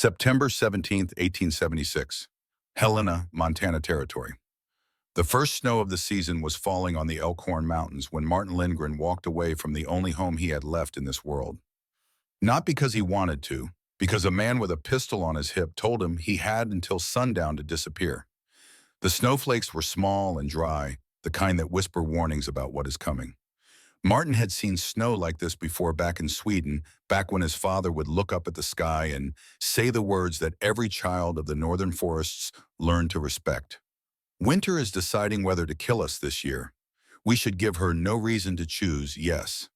September 17th, 1876. Helena, Montana Territory. The first snow of the season was falling on the Elkhorn Mountains when Martin Lindgren walked away from the only home he had left in this world. Not because he wanted to, because a man with a pistol on his hip told him he had until sundown to disappear. The snowflakes were small and dry, the kind that whisper warnings about what is coming. Martin had seen snow like this before back in Sweden, back when his father would look up at the sky and say the words that every child of the northern forests learned to respect. Winter is deciding whether to kill us this year. We should give her no reason to choose, yes.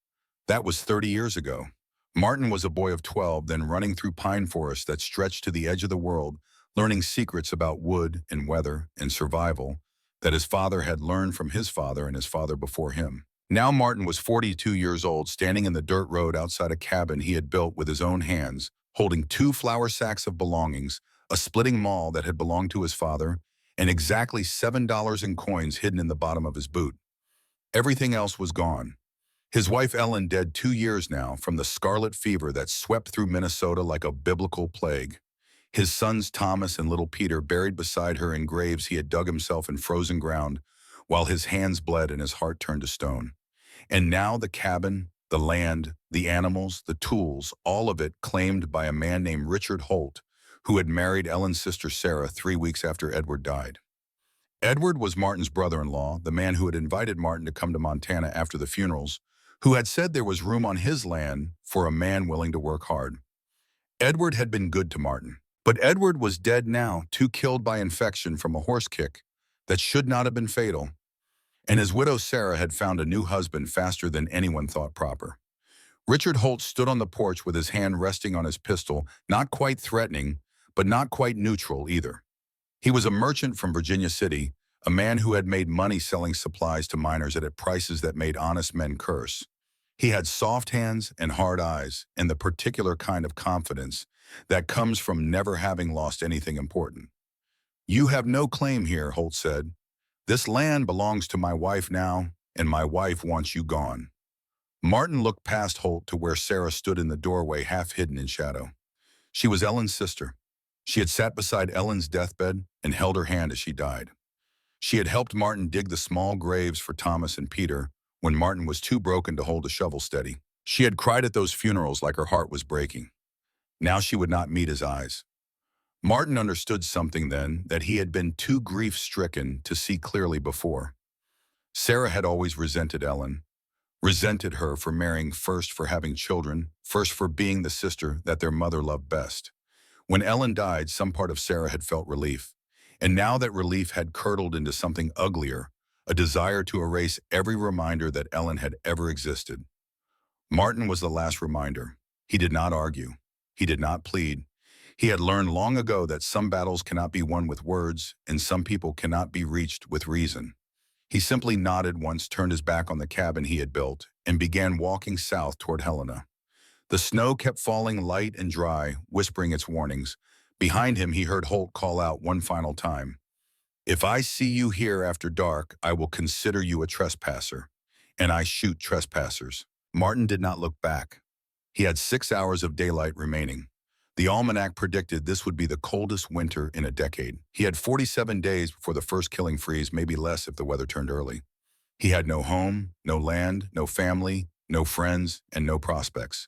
That was 30 years ago. Martin was a boy of 12, then running through pine forests that stretched to the edge of the world, learning secrets about wood and weather and survival that his father had learned from his father and his father before him. Now Martin was 42 years old, standing in the dirt road outside a cabin he had built with his own hands, holding 2 flour sacks of belongings, a splitting maul that had belonged to his father, and exactly $7 in coins hidden in the bottom of his boot. Everything else was gone. His wife Ellen dead 2 years now from the scarlet fever that swept through Minnesota like a biblical plague. His sons Thomas and little Peter buried beside her in graves he had dug himself in frozen ground, while his hands bled and his heart turned to stone. And now the cabin, the land, the animals, the tools, all of it claimed by a man named Richard Holt, who had married Ellen's sister Sarah 3 weeks after Edward died. Edward was Martin's brother-in-law, the man who had invited Martin to come to Montana after the funerals, who had said there was room on his land for a man willing to work hard. Edward had been good to Martin, but Edward was dead now, too killed by infection from a horse kick that should not have been fatal, and his widow Sarah had found a new husband faster than anyone thought proper. Richard Holt stood on the porch with his hand resting on his pistol, not quite threatening, but not quite neutral either. He was a merchant from Virginia City, a man who had made money selling supplies to miners at prices that made honest men curse. He had soft hands and hard eyes, and the particular kind of confidence that comes from never having lost anything important. "You have no claim here," Holt said. "This land belongs to my wife now, and my wife wants you gone." Martin looked past Holt to where Sarah stood in the doorway, half hidden in shadow. She was Ellen's sister. She had sat beside Ellen's deathbed and held her hand as she died. She had helped Martin dig the small graves for Thomas and Peter when Martin was too broken to hold a shovel steady. She had cried at those funerals like her heart was breaking. Now she would not meet his eyes. Martin understood something then that he had been too grief-stricken to see clearly before. Sarah had always resented Ellen, resented her for marrying first, for having children, first for being the sister that their mother loved best. When Ellen died, some part of Sarah had felt relief, and now that relief had curdled into something uglier, a desire to erase every reminder that Ellen had ever existed. Martin was the last reminder. He did not argue. He did not plead. He had learned long ago that some battles cannot be won with words, and some people cannot be reached with reason. He simply nodded once, turned his back on the cabin he had built, and began walking south toward Helena. The snow kept falling light and dry, whispering its warnings. Behind him, he heard Holt call out one final time, "If I see you here after dark, I will consider you a trespasser, and I shoot trespassers." Martin did not look back. He had 6 hours of daylight remaining. The almanac predicted this would be the coldest winter in a decade. He had 47 days before the first killing freeze, maybe less if the weather turned early. He had no home, no land, no family, no friends, and no prospects.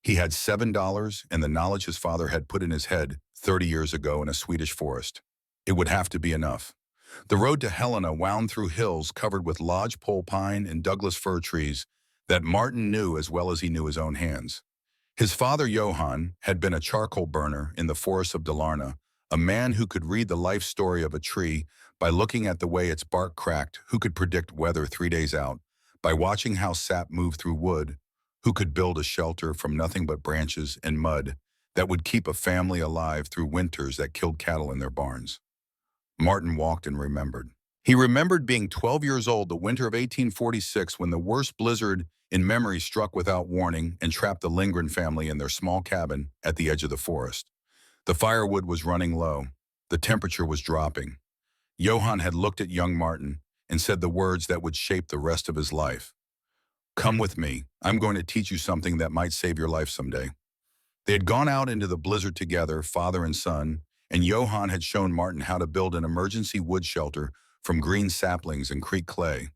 He had $7 and the knowledge his father had put in his head 30 years ago in a Swedish forest. It would have to be enough. The road to Helena wound through hills covered with lodgepole pine and Douglas fir trees that Martin knew as well as he knew his own hands. His father, Johann, had been a charcoal burner in the forests of Dalarna, a man who could read the life story of a tree by looking at the way its bark cracked, who could predict weather 3 days out, by watching how sap moved through wood, who could build a shelter from nothing but branches and mud that would keep a family alive through winters that killed cattle in their barns. Martin walked and remembered. He remembered being 12 years old the winter of 1846 when the worst blizzard in memory struck without warning and trapped the Lindgren family in their small cabin at the edge of the forest. The firewood was running low. The temperature was dropping. Johann had looked at young Martin and said the words that would shape the rest of his life. "Come with me. I'm going to teach you something that might save your life someday." They had gone out into the blizzard together, father and son, and Johann had shown Martin how to build an emergency wood shelter from green saplings and creek clay,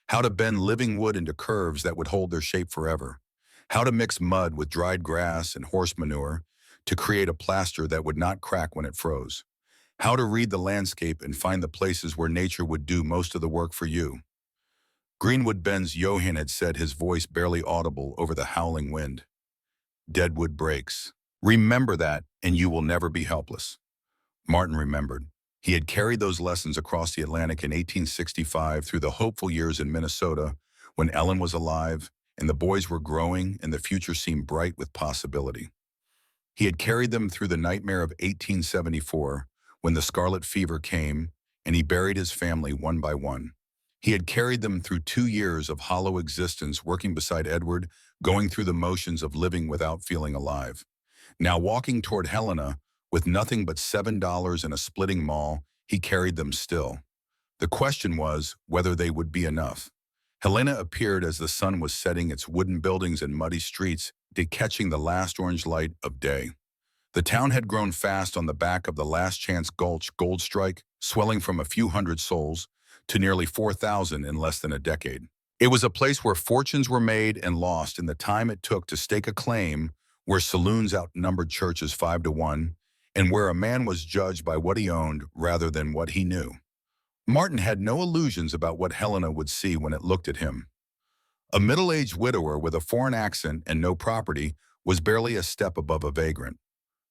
how to bend living wood into curves that would hold their shape forever, how to mix mud with dried grass and horse manure to create a plaster that would not crack when it froze, how to read the landscape and find the places where nature would do most of the work for you. Greenwood Ben's Johann had said, his voice barely audible over the howling wind. Deadwood breaks. Remember that, and you will never be helpless. Martin remembered. He had carried those lessons across the Atlantic in 1865 through the hopeful years in Minnesota when Ellen was alive and the boys were growing and the future seemed bright with possibility. He had carried them through the nightmare of 1874 when the scarlet fever came and he buried his family one by one. He had carried them through 2 years of hollow existence working beside Edward, going through the motions of living without feeling alive. Now walking toward Helena, with nothing but $7 and a splitting maul, he carried them still. The question was whether they would be enough. Helena appeared as the sun was setting its wooden buildings and muddy streets, catching the last orange light of day. The town had grown fast on the back of the Last Chance Gulch gold strike, swelling from a few hundred souls to nearly 4,000 in less than a decade. It was a place where fortunes were made and lost in the time it took to stake a claim, where saloons outnumbered churches 5-1, and where a man was judged by what he owned rather than what he knew. Martin had no illusions about what Helena would see when it looked at him. A middle-aged widower with a foreign accent and no property was barely a step above a vagrant.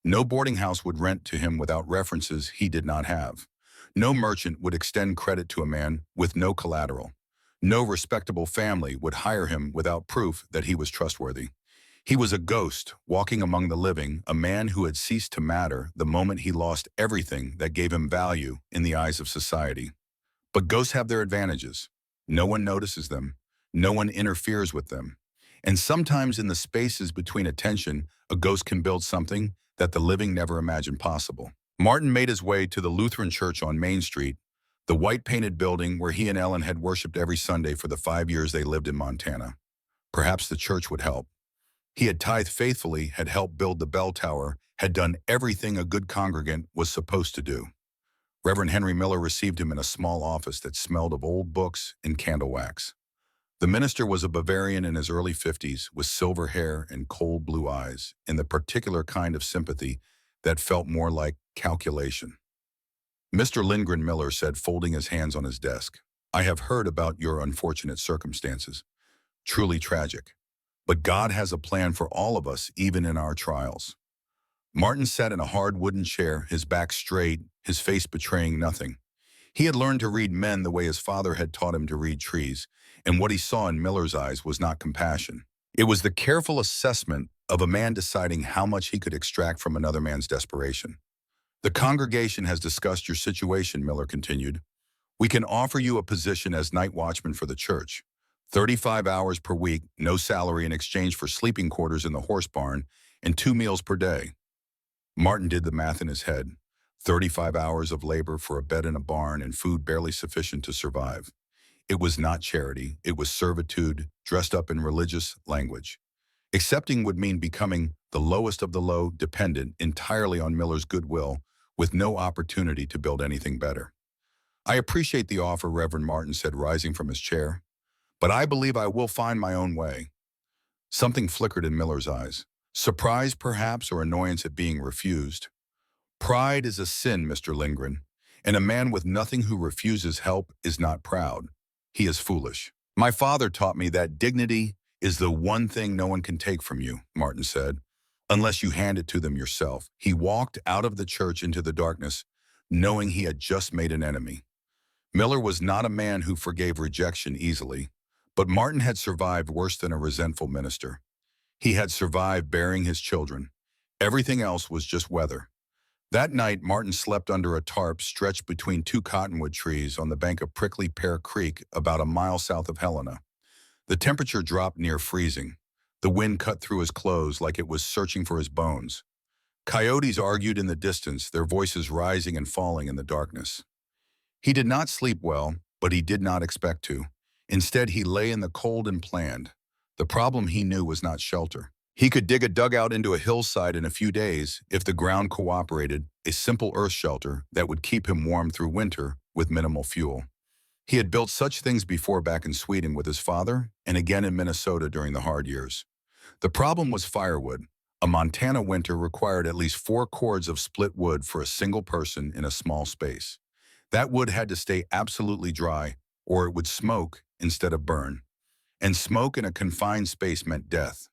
No boarding house would rent to him without references he did not have. No merchant would extend credit to a man with no collateral. No respectable family would hire him without proof that he was trustworthy. He was a ghost walking among the living, a man who had ceased to matter the moment he lost everything that gave him value in the eyes of society. But ghosts have their advantages. No one notices them. No one interferes with them. And sometimes in the spaces between attention, a ghost can build something that the living never imagined possible. Martin made his way to the Lutheran church on Main Street, the white-painted building where he and Ellen had worshipped every Sunday for the 5 years they lived in Montana. Perhaps the church would help. He had tithed faithfully, had helped build the bell tower, had done everything a good congregant was supposed to do. Reverend Henry Miller received him in a small office that smelled of old books and candle wax. The minister was a Bavarian in his early 50s with silver hair and cold blue eyes, and the particular kind of sympathy that felt more like calculation. Mr. Lindgren, Miller said, folding his hands on his desk, "I have heard about your unfortunate circumstances. Truly tragic. But God has a plan for all of us, even in our trials." Martin sat in a hard wooden chair, his back straight, his face betraying nothing. He had learned to read men the way his father had taught him to read trees, and what he saw in Miller's eyes was not compassion. It was the careful assessment of a man deciding how much he could extract from another man's desperation. "The congregation has discussed your situation," Miller continued. "We can offer you a position as night watchman for the church. 35 hours per week, no salary in exchange for sleeping quarters in the horse barn, and 2 meals per day." Martin did the math in his head. 35 hours of labor for a bed in a barn and food barely sufficient to survive. It was not charity, it was servitude, dressed up in religious language. Accepting would mean becoming the lowest of the low, dependent entirely on Miller's goodwill, with no opportunity to build anything better. "I appreciate the offer," Reverend Martin said, rising from his chair, "but I believe I will find my own way." Something flickered in Miller's eyes. Surprise, perhaps, or annoyance at being refused. "Pride is a sin, Mr. Lindgren, and a man with nothing who refuses help is not proud. He is foolish. My father taught me that dignity is the one thing no one can take from you," Martin said, "unless you hand it to them yourself." He walked out of the church into the darkness, knowing he had just made an enemy. Miller was not a man who forgave rejection easily, but Martin had survived worse than a resentful minister. He had survived bearing his children. Everything else was just weather. That night, Martin slept under a tarp stretched between 2 cottonwood trees on the bank of Prickly Pear Creek about a mile south of Helena. The temperature dropped near freezing. The wind cut through his clothes like it was searching for his bones. Coyotes argued in the distance, their voices rising and falling in the darkness. He did not sleep well, but he did not expect to. Instead, he lay in the cold and planned. The problem, he knew, was not shelter. He could dig a dugout into a hillside in a few days if the ground cooperated, a simple earth shelter that would keep him warm through winter with minimal fuel. He had built such things before back in Sweden with his father and again in Minnesota during the hard years. The problem was firewood. A Montana winter required at least 4 cords of split wood for a single person in a small space. That wood had to stay absolutely dry, or it would smoke instead of burn. And smoke in a confined space meant death.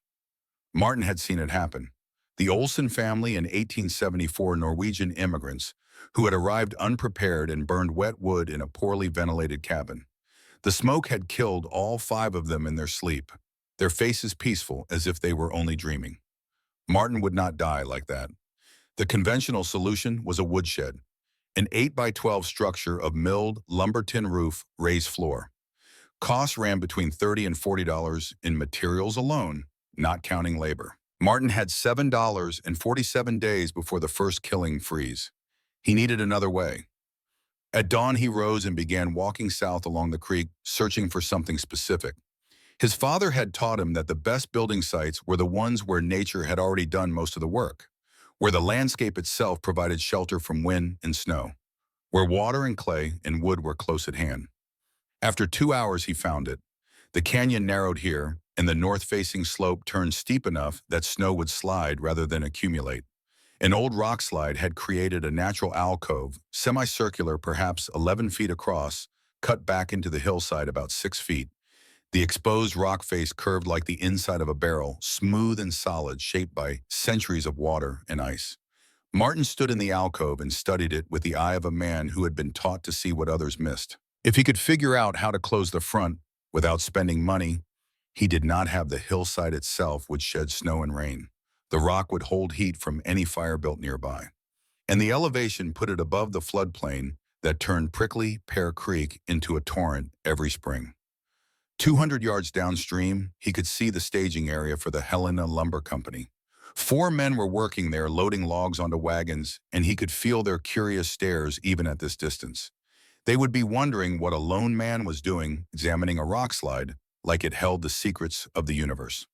Martin had seen it happen. The Olsen family and 1874 Norwegian immigrants who had arrived unprepared and burned wet wood in a poorly ventilated cabin. The smoke had killed all 5 of them in their sleep, their faces peaceful as if they were only dreaming. Martin would not die like that. The conventional solution was a woodshed, an 8 by 12 structure of milled lumber tin roof, raised floor. Costs ran between $30 and $40 in materials alone, not counting labor. Martin had $7.47 days before the first killing freeze. He needed another way. At dawn, he rose and began walking south along the creek, searching for something specific. His father had taught him that the best building sites were the ones where nature had already done most of the work, where the landscape itself provided shelter from wind and snow, where water and clay and wood were close at hand. After 2 hours, he found it. The canyon narrowed here, and the north-facing slope turned steep enough that snow would slide rather than accumulate. An old rock slide had created a natural alcove, semicircular, perhaps 11 feet across, cut back into the hillside about 6 feet. The exposed rock face curved like the inside of a barrel, smooth and solid, shaped by centuries of water and ice. Martin stood in the alcove and studied it with the eye of a man who had been taught to see what others missed. If he could figure out how to close the front without spending money, he did not have the hillside itself would shed snow and rain. The rock would hold heat from any fire built nearby. And the elevation put it above the floodplain that turned prickly Pear Creek into a torrent every spring. 200 yards downstream, he could see the staging area for the Helena Lumber Company. 4 men were working there loading logs onto wagons, and he could feel their curious stares even at this distance. They would be wondering what a lone man was doing examining a rock slide like it held the secrets of the universe.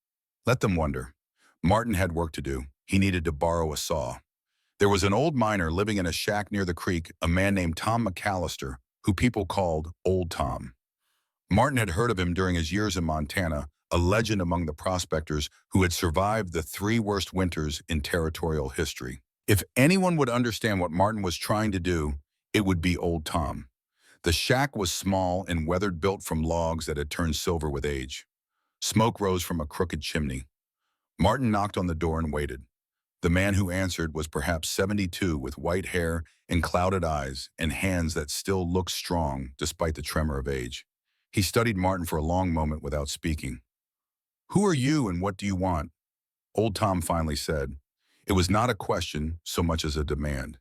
Let them wonder. Martin had work to do. He needed to borrow a saw. There was an old miner living in a shack near the creek, a man named Tom McAllister, who people called Old Tom. Martin had heard of him during his years in Montana, a legend among the prospectors who had survived the 3 worst winters in territorial history. If anyone would understand what Martin was trying to do, it would be Old Tom. The shack was small and weathered, built from logs that had turned silver with age. Smoke rose from a crooked chimney. Martin knocked on the door and waited. The man who answered was perhaps 72, with white hair and clouded eyes and hands that still looked strong despite the tremor of age. He studied Martin for a long moment without speaking. "Who are you and what do you want?" Old Tom finally said. It was not a question so much as a demand.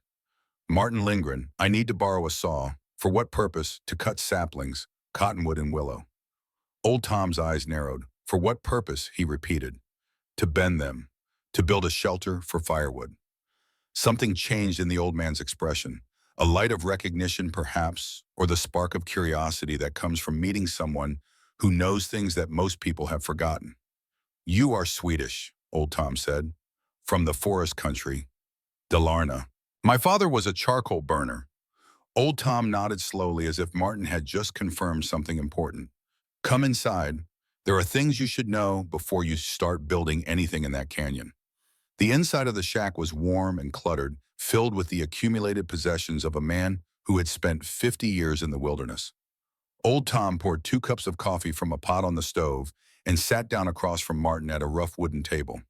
"Martin Lindgren, I need to borrow a saw. For what purpose? To cut saplings, cottonwood and willow." Old Tom's eyes narrowed. "For what purpose?" he repeated. "To bend them, to build a shelter for firewood." Something changed in the old man's expression. A light of recognition, perhaps, or the spark of curiosity that comes from meeting someone who knows things that most people have forgotten. "You are Swedish," Old Tom said. "From the forest country, Dalarna." "My father was a charcoal burner." Old Tom nodded slowly as if Martin had just confirmed something important. "Come inside. There are things you should know before you start building anything in that canyon." The inside of the shack was warm and cluttered, filled with the accumulated possessions of a man who had spent 50 years in the wilderness. Old Tom poured 2 cups of coffee from a pot on the stove and sat down across from Martin at a rough wooden table.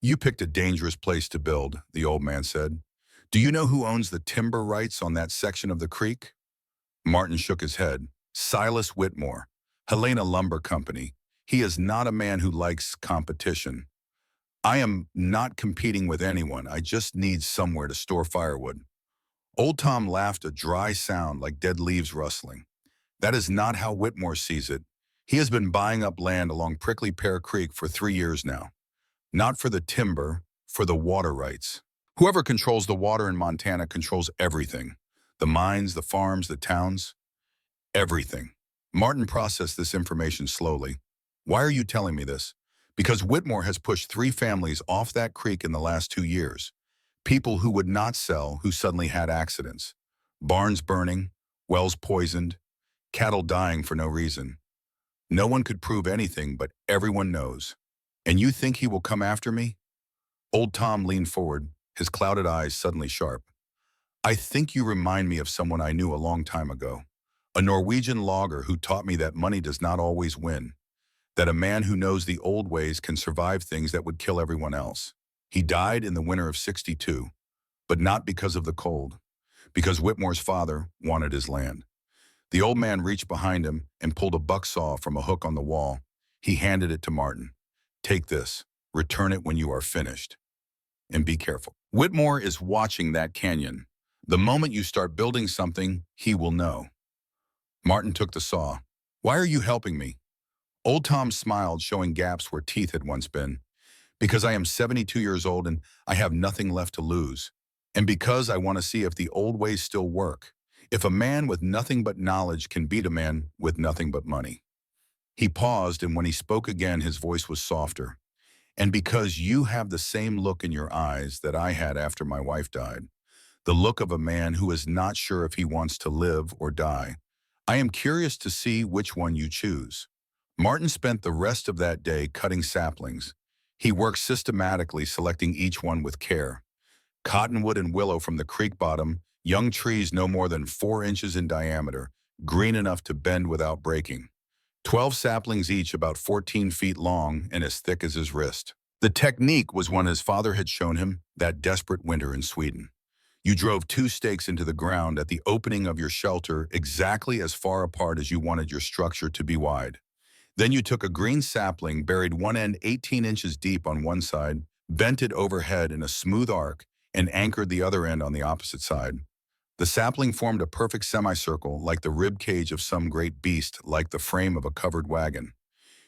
"You picked a dangerous place to build," the old man said. "Do you know who owns the timber rights on that section of the creek?" Martin shook his head. "Silas Whitmore, Helena Lumber Company. He is not a man who likes competition." "I am not competing with anyone. I just need somewhere to store firewood." Old Tom laughed, a dry sound like dead leaves rustling. "That is not how Whitmore sees it. He has been buying up land along Prickly Pear Creek for 3 years now. Not for the timber, for the water rights. Whoever controls the water in Montana controls everything. The mines, the farms, the towns, everything." Martin processed this information slowly. "Why are you telling me this?" Because Whitmore has pushed 3 families off that creek in the last 2 years. People who would not sell who suddenly had accidents. Barns burning, wells poisoned, cattle dying for no reason. No one could prove anything, but everyone knows. And you think he will come after me? Old Tom leaned forward, his clouded eyes suddenly sharp. I think you remind me of someone I knew a long time ago. A Norwegian logger who taught me that money does not always win. That a man who knows the old ways can survive things that would kill everyone else. He died in the winter of '62, but not because of the cold. Because Whitmore's father wanted his land. The old man reached behind him and pulled a bucksaw from a hook on the wall. He handed it to Martin. Take this. Return it when you are finished. And be careful. Whitmore is watching that canyon. The moment you start building something, he will know. Martin took the saw. Why are you helping me? Old Tom smiled, showing gaps where teeth had once been. Because I am 72 years old and I have nothing left to lose. And because I want to see if the old ways still work. If a man with nothing but knowledge can beat a man with nothing but money. He paused, and when he spoke again, his voice was softer. And because you have the same look in your eyes that I had after my wife died, the look of a man who is not sure if he wants to live or die, I am curious to see which one you choose. Martin spent the rest of that day cutting saplings. He worked systematically, selecting each one with care. Cottonwood and willow from the creek bottom, young trees no more than 4 inches in diameter, green enough to bend without breaking. 12 saplings each about 14 feet long and as thick as his wrist. The technique was one his father had shown him that desperate winter in Sweden. You drove 2 stakes into the ground at the opening of your shelter exactly as far apart as you wanted your structure to be wide. Then you took a green sapling, buried one end 18 inches deep on one side, bent it overhead in a smooth arc, and anchored the other end on the opposite side. The sapling formed a perfect semicircle like the rib cage of some great beast, like the frame of a covered wagon.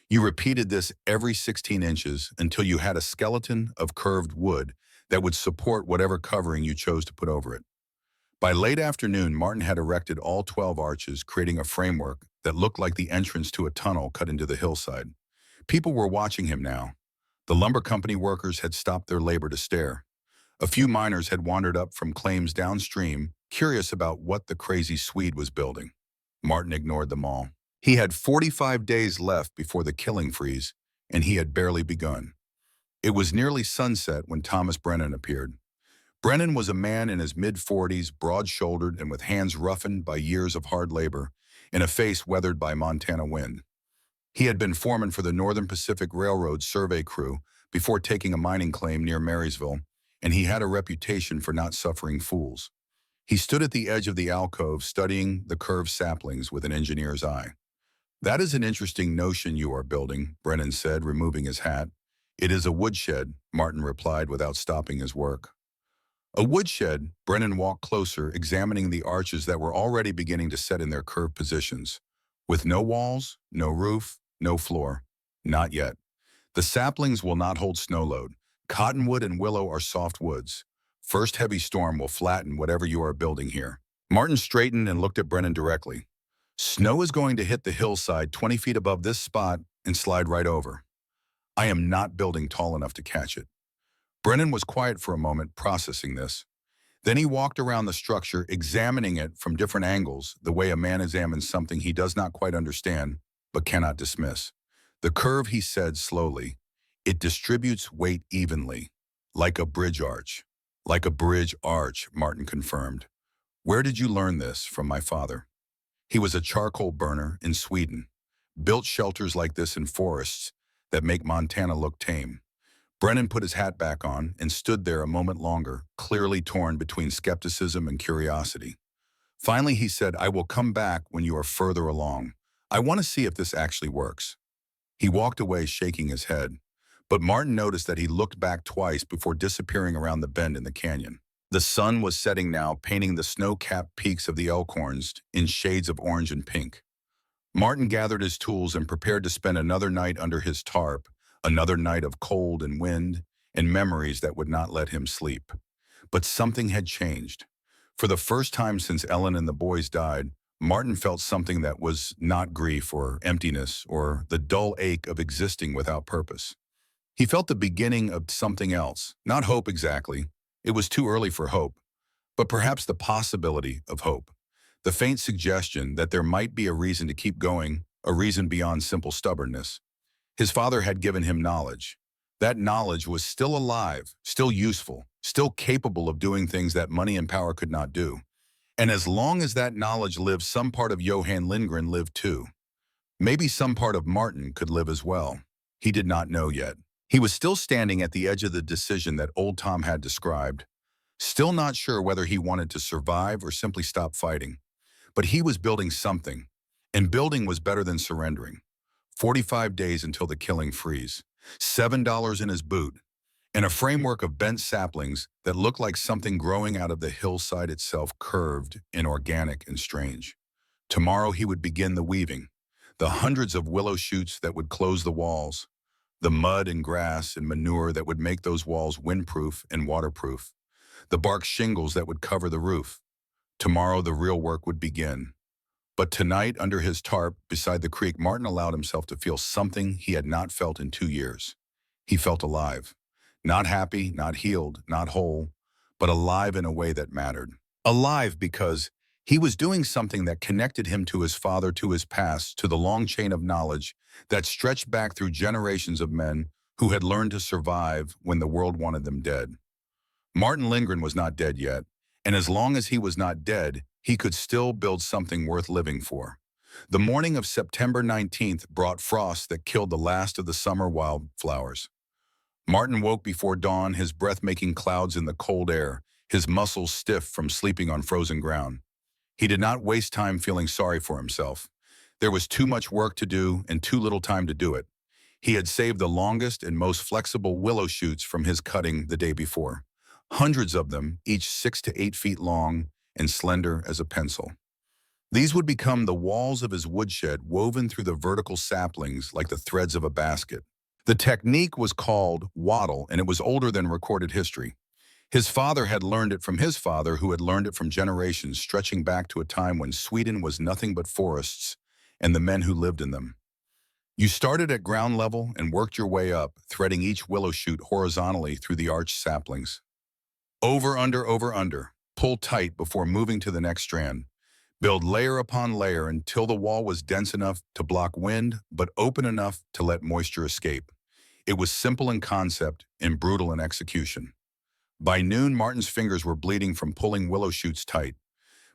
You repeated this every 16 inches until you had a skeleton of curved wood that would support whatever covering you chose to put over it. By late afternoon, Martin had erected all 12 arches, creating a framework that looked like the entrance to a tunnel cut into the hillside. People were watching him now. The lumber company workers had stopped their labor to stare. A few miners had wandered up from claims downstream, curious about what the crazy Swede was building. Martin ignored them all. He had 45 days left before the killing freeze, and he had barely begun. It was nearly sunset when Thomas Brennan appeared. Brennan was a man in his mid-40s, broad-shouldered and with hands roughened by years of hard labor, and a face weathered by Montana wind. He had been foreman for the Northern Pacific Railroad survey crew before taking a mining claim near Marysville, and he had a reputation for not suffering fools. He stood at the edge of the alcove studying the curved saplings with an engineer's eye. That is an interesting notion you are building, Brennan said, removing his hat. It is a woodshed, Martin replied without stopping his work. A woodshed, Brennan walked closer, examining the arches that were already beginning to set in their curved positions. With no walls, no roof, no floor. Not yet. The saplings will not hold snow load. Cottonwood and willow are soft woods. First heavy storm will flatten whatever you are building here. Martin straightened and looked at Brennan directly. Snow is going to hit the hillside 20 feet above this spot and slide right over. I am not building tall enough to catch it. Brennan was quiet for a moment, processing this. Then he walked around the structure, examining it from different angles, the way a man examines something he does not quite understand, but cannot dismiss. The curve, he said slowly, it distributes weight evenly, like a bridge arch. Like a bridge arch, Martin confirmed. Where did you learn this? From my father. He was a charcoal burner in Sweden, built shelters like this in forests that make Montana look tame. Brennan put his hat back on and stood there a moment longer, clearly torn between skepticism and curiosity. Finally, he said, I will come back when you are further along. I want to see if this actually works. He walked away, shaking his head. But Martin noticed that he looked back twice before disappearing around the bend in the canyon. The sun was setting now, painting the snow-capped peaks of the Elkhorns in shades of orange and pink. Martin gathered his tools and prepared to spend another night under his tarp, another night of cold and wind and memories that would not let him sleep. But something had changed. For the first time since Ellen and the boys died, Martin felt something that was not grief or emptiness or the dull ache of existing without purpose. He felt the beginning of something else, not hope exactly. It was too early for hope, but perhaps the possibility of hope. The faint suggestion that there might be a reason to keep going, a reason beyond simple stubbornness. His father had given him knowledge. That knowledge was still alive, still useful, still capable of doing things that money and power could not do. And as long as that knowledge lived, some part of Johann Lindgren lived too. Maybe some part of Martin could live as well. He did not know yet. He was still standing at the edge of the decision that old Tom had described, still not sure whether he wanted to survive or simply stop fighting. But he was building something, and building was better than surrendering. 45 days until the killing freeze, $7 in his boot, and a framework of bent saplings that looked like something growing out of the hillside itself, curved, inorganic, and strange. Tomorrow he would begin the weaving, the hundreds of willow shoots that would close the walls, the mud and grass and manure that would make those walls windproof and waterproof, the bark shingles that would cover the roof. Tomorrow the real work would begin. But tonight, under his tarp beside the creek, Martin allowed himself to feel something he had not felt in 2 years. He felt alive. Not happy, not healed, not whole, but alive in a way that mattered. Alive because he was doing something that connected him to his father, to his past, to the long chain of knowledge that stretched back through generations of men who had learned to survive when the world wanted them dead. Martin Lindgren was not dead yet, and as long as he was not dead, he could still build something worth living for. The morning of September 19th brought frost that killed the last of the summer wildflowers. Martin woke before dawn, his breath making clouds in the cold air, his muscles stiff from sleeping on frozen ground. He did not waste time feeling sorry for himself. There was too much work to do and too little time to do it. He had saved the longest and most flexible willow shoots from his cutting the day before. Hundreds of them, each 6 to 8 feet long and slender as a pencil. These would become the walls of his woodshed, woven through the vertical saplings like the threads of a basket. The technique was called wattle, and it was older than recorded history. His father had learned it from his father, who had learned it from generations stretching back to a time when Sweden was nothing but forests and the men who lived in them. You started at ground level and worked your way up, threading each willow shoot horizontally through the arched saplings. Over, under, pull tight before moving to the next strand. Build layer upon layer until the wall was dense enough to block wind, but open enough to let moisture escape. It was simple in concept and brutal in execution. By noon, Martin's fingers were bleeding from pulling willow shoots tight.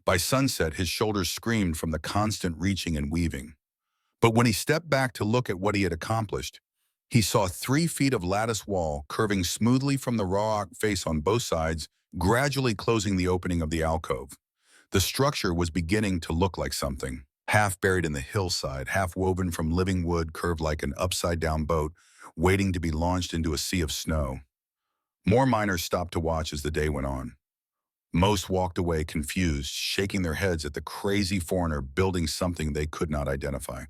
By sunset, his shoulders screamed from the constant reaching and weaving. But when he stepped back to look at what he had accomplished, he saw 3 feet of lattice wall curving smoothly from the rock face on both sides, gradually closing the opening of the alcove. The structure was beginning to look like something, half buried in the hillside, half woven from living wood, curved like an upside-down boat, waiting to be launched into a sea of snow. More miners stopped to watch as the day went on. Most walked away confused, shaking their heads at the crazy foreigner building something they could not identify.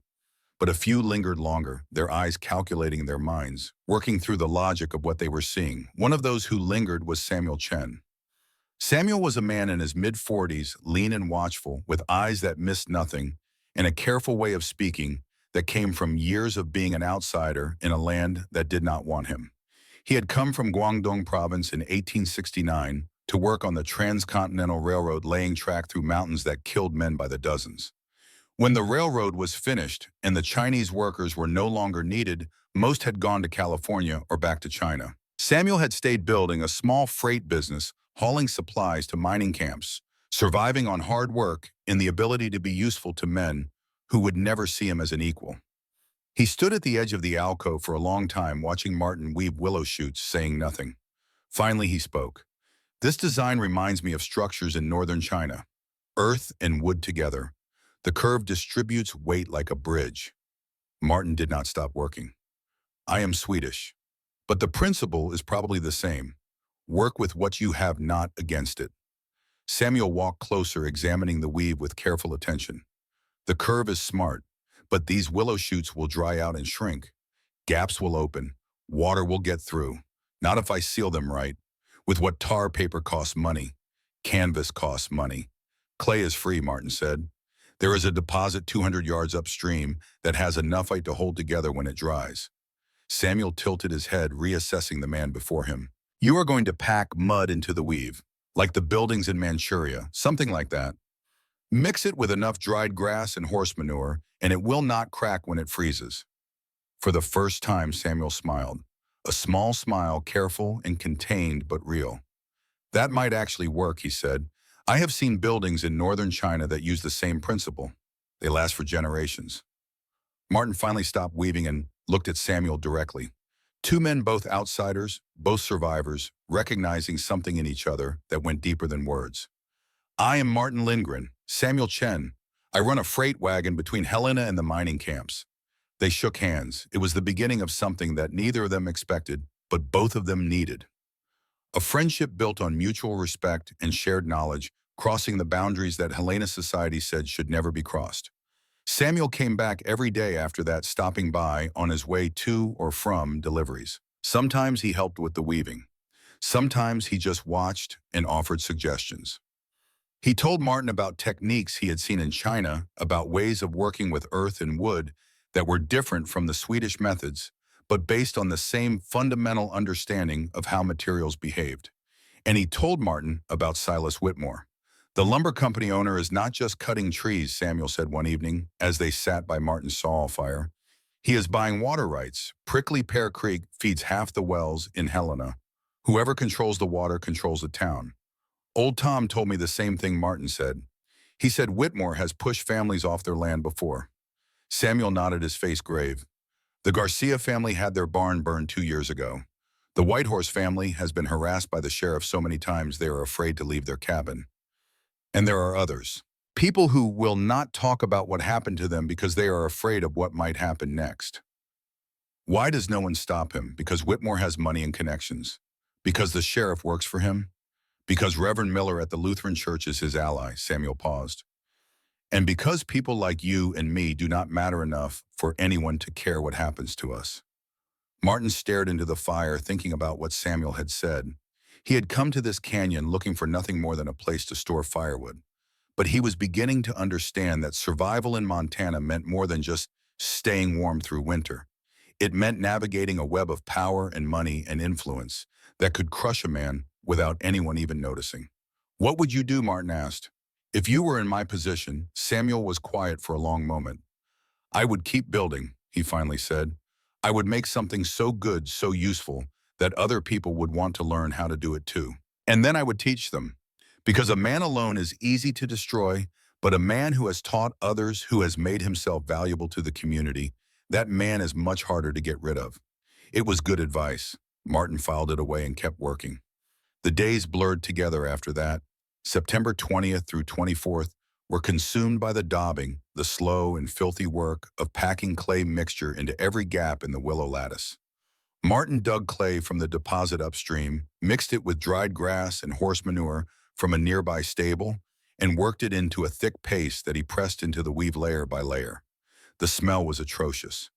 But a few lingered longer, their eyes calculating in their minds, working through the logic of what they were seeing. One of those who lingered was Samuel Chen. Samuel was a man in his mid-40s, lean and watchful, with eyes that missed nothing, and a careful way of speaking that came from years of being an outsider in a land that did not want him. He had come from Guangdong province in 1869 to work on the Transcontinental Railroad, laying track through mountains that killed men by the dozens. When the railroad was finished and the Chinese workers were no longer needed, most had gone to California or back to China. Samuel had stayed building a small freight business, hauling supplies to mining camps, surviving on hard work and the ability to be useful to men who would never see him as an equal. He stood at the edge of the alcove for a long time, watching Martin weave willow shoots, saying nothing. Finally, he spoke. This design reminds me of structures in northern China. Earth and wood together. The curve distributes weight like a bridge. Martin did not stop working. I am Swedish, but the principle is probably the same. Work with what you have, not against it. Samuel walked closer, examining the weave with careful attention. The curve is smart, but these willow shoots will dry out and shrink. Gaps will open. Water will get through. Not if I seal them right. With what tar paper costs money. Canvas costs money. Clay is free, Martin said. There is a deposit 200 yards upstream that has enough height to hold together when it dries. Samuel tilted his head, reassessing the man before him. You are going to pack mud into the weave, like the buildings in Manchuria, something like that. Mix it with enough dried grass and horse manure, and it will not crack when it freezes. For the first time, Samuel smiled. A small smile, careful and contained but real. That might actually work, he said. I have seen buildings in northern China that use the same principle. They last for generations. Martin finally stopped weaving and looked at Samuel directly. Two men, both outsiders, both survivors, recognizing something in each other that went deeper than words. I am Martin Lindgren, Samuel Chen. I run a freight wagon between Helena and the mining camps. They shook hands. It was the beginning of something that neither of them expected, but both of them needed. A friendship built on mutual respect and shared knowledge, crossing the boundaries that Helena society said should never be crossed. Samuel came back every day after that, stopping by on his way to or from deliveries. Sometimes he helped with the weaving. Sometimes he just watched and offered suggestions. He told Martin about techniques he had seen in China, about ways of working with earth and wood that were different from the Swedish methods, but based on the same fundamental understanding of how materials behaved. And he told Martin about Silas Whitmore. The lumber company owner is not just cutting trees, Samuel said one evening as they sat by Martin's saw fire. He is buying water rights. Prickly Pear Creek feeds half the wells in Helena. Whoever controls the water controls the town. Old Tom told me the same thing Martin said. He said Whitmore has pushed families off their land before. Samuel nodded, his face grave. The Garcia family had their barn burned 2 years ago. The Whitehorse family has been harassed by the sheriff so many times they are afraid to leave their cabin. And there are others. People who will not talk about what happened to them because they are afraid of what might happen next. Why does no one stop him? Because Whitmore has money and connections. Because the sheriff works for him. Because Reverend Miller at the Lutheran Church is his ally, Samuel paused. And because people like you and me do not matter enough for anyone to care what happens to us. Martin stared into the fire, thinking about what Samuel had said. He had come to this canyon looking for nothing more than a place to store firewood. But he was beginning to understand that survival in Montana meant more than just staying warm through winter. It meant navigating a web of power and money and influence that could crush a man without anyone even noticing. What would you do, Martin asked. If you were in my position, Samuel was quiet for a long moment. I would keep building, he finally said. I would make something so good, so useful, that other people would want to learn how to do it too. And then I would teach them. Because a man alone is easy to destroy, but a man who has taught others, who has made himself valuable to the community, that man is much harder to get rid of. It was good advice. Martin filed it away and kept working. The days blurred together after that. September 20th through 24th were consumed by the daubing, the slow and filthy work of packing clay mixture into every gap in the willow lattice. Martin dug clay from the deposit upstream, mixed it with dried grass and horse manure from a nearby stable, and worked it into a thick paste that he pressed into the weave layer by layer. The smell was atrocious.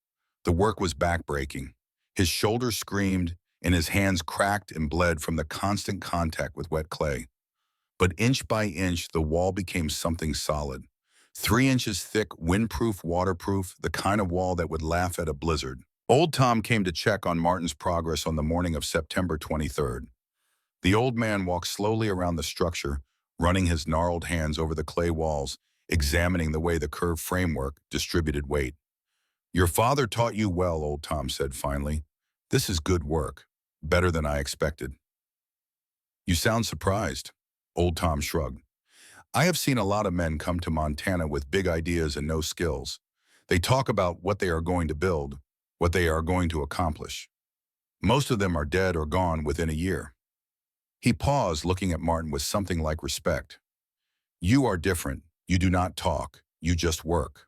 The work was backbreaking. His shoulders screamed, and his hands cracked and bled from the constant contact with wet clay. But inch by inch, the wall became something solid. 3 inches thick, windproof, waterproof, the kind of wall that would laugh at a blizzard. Old Tom came to check on Martin's progress on the morning of September 23rd. The old man walked slowly around the structure, running his gnarled hands over the clay walls, examining the way the curved framework distributed weight. Your father taught you well, Old Tom said finally. This is good work, better than I expected. You sound surprised. Old Tom shrugged. I have seen a lot of men come to Montana with big ideas and no skills. They talk about what they are going to build, what they are going to accomplish. Most of them are dead or gone within a year. He paused, looking at Martin with something like respect. You are different. You do not talk. You just work.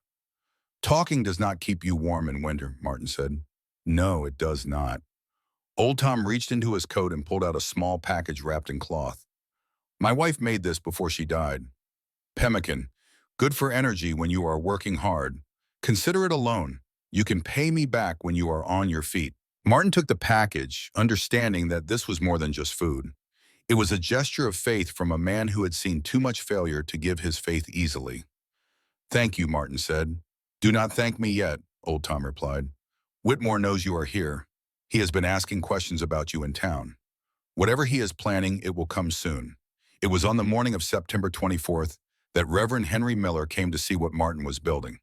Talking does not keep you warm in winter, Martin said. No, it does not. Old Tom reached into his coat and pulled out a small package wrapped in cloth. My wife made this before she died. Pemmican, good for energy when you are working hard. Consider it a loan. You can pay me back when you are on your feet. Martin took the package, understanding that this was more than just food. It was a gesture of faith from a man who had seen too much failure to give his faith easily. Thank you, Martin said. Do not thank me yet, Old Tom replied. Whitmore knows you are here. He has been asking questions about you in town. Whatever he is planning, it will come soon. It was on the morning of September 24th that Reverend Henry Miller came to see what Martin was building.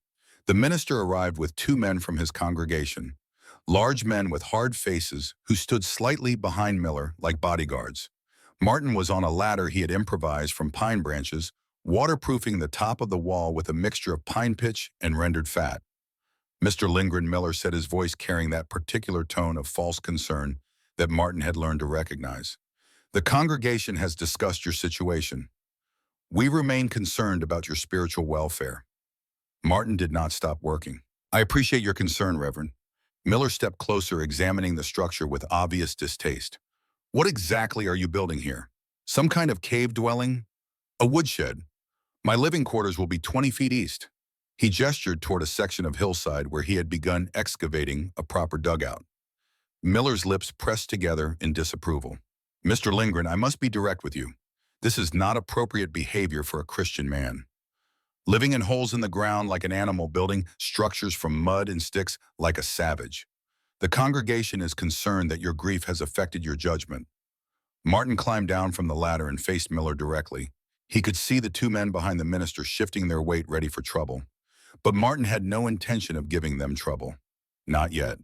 The minister arrived with two men from his congregation, large men with hard faces who stood slightly behind Miller like bodyguards. Martin was on a ladder he had improvised from pine branches, waterproofing the top of the wall with a mixture of pine pitch and rendered fat. Mr. Lindgren, Miller said, his voice carrying that particular tone of false concern that Martin had learned to recognize. The congregation has discussed your situation. We remain concerned about your spiritual welfare. Martin did not stop working. I appreciate your concern, Reverend. Miller stepped closer, examining the structure with obvious distaste. What exactly are you building here? Some kind of cave dwelling? A woodshed? My living quarters will be 20 feet east. He gestured toward a section of hillside where he had begun excavating a proper dugout. Miller's lips pressed together in disapproval. Mr. Lindgren, I must be direct with you. This is not appropriate behavior for a Christian man. Living in holes in the ground like an animal, building structures from mud and sticks like a savage. The congregation is concerned that your grief has affected your judgment. Martin climbed down from the ladder and faced Miller directly. He could see the two men behind the minister shifting their weight, ready for trouble. But Martin had no intention of giving them trouble. Not yet.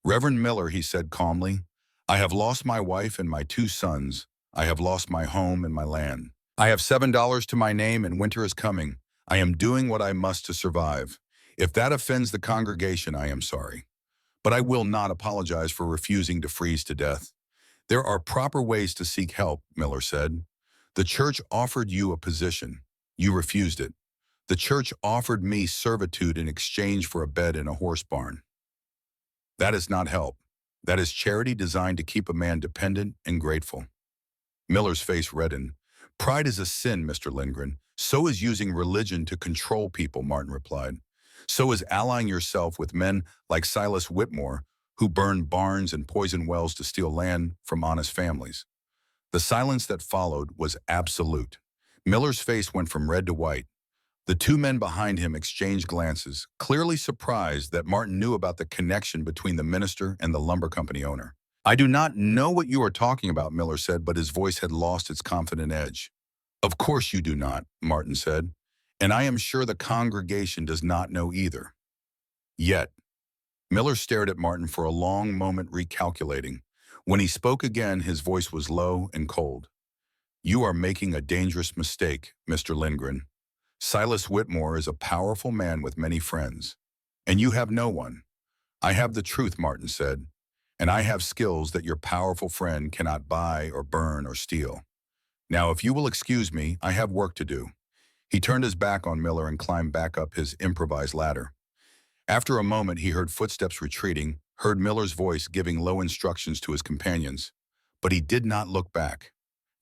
Reverend Miller, he said calmly, I have lost my wife and my two sons. I have lost my home and my land. I have $7 to my name and winter is coming. I am doing what I must to survive. If that offends the congregation, I am sorry. But I will not apologize for refusing to freeze to death. There are proper ways to seek help, Miller said. The church offered you a position. You refused it. The church offered me servitude in exchange for a bed in a horse barn. That is not help. That is charity designed to keep a man dependent and grateful. Miller's face reddened. Pride is a sin, Mr. Lindgren. So is using religion to control people, Martin replied. So is allying yourself with men like Silas Whitmore, who burned barns and poisoned wells to steal land from honest families. The silence that followed was absolute. Miller's face went from red to white. The two men behind him exchanged glances, clearly surprised that Martin knew about the connection between the minister and the lumber company owner. I do not know what you are talking about, Miller said, but his voice had lost its confident edge. Of course you do not, Martin said, and I am sure the congregation does not know either. Yet, Miller stared at Martin for a long moment, recalculating. When he spoke again, his voice was low and cold. You are making a dangerous mistake, Mr. Lindgren. Silas Whitmore is a powerful man with many friends, and you have no one. I have the truth, Martin said, and I have skills that your powerful friend cannot buy or burn or steal. Now, if you will excuse me, I have work to do. He turned his back on Miller and climbed back up his improvised ladder. After a moment, he heard footsteps retreating, heard Miller's voice giving low instructions to his companions, but he did not look back.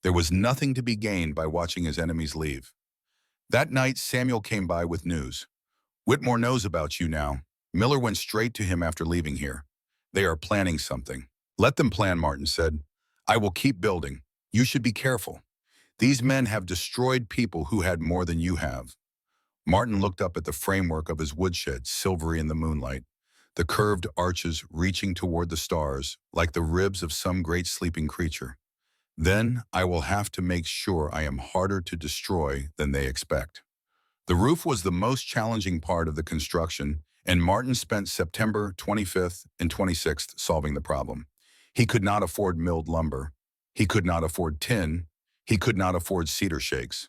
There was nothing to be gained by watching his enemies leave. That night, Samuel came by with news. Whitmore knows about you now. Miller went straight to him after leaving here. They are planning something. Let them plan, Martin said. I will keep building. You should be careful. These men have destroyed people who had more than you have. Martin looked up at the framework of his woodshed, silvery in the moonlight, the curved arches reaching toward the stars like the ribs of some great sleeping creature. Then I will have to make sure I am harder to destroy than they expect. The roof was the most challenging part of the construction, and Martin spent September 25th and 26th solving the problem. He could not afford milled lumber. He could not afford tin. He could not afford cedar shakes.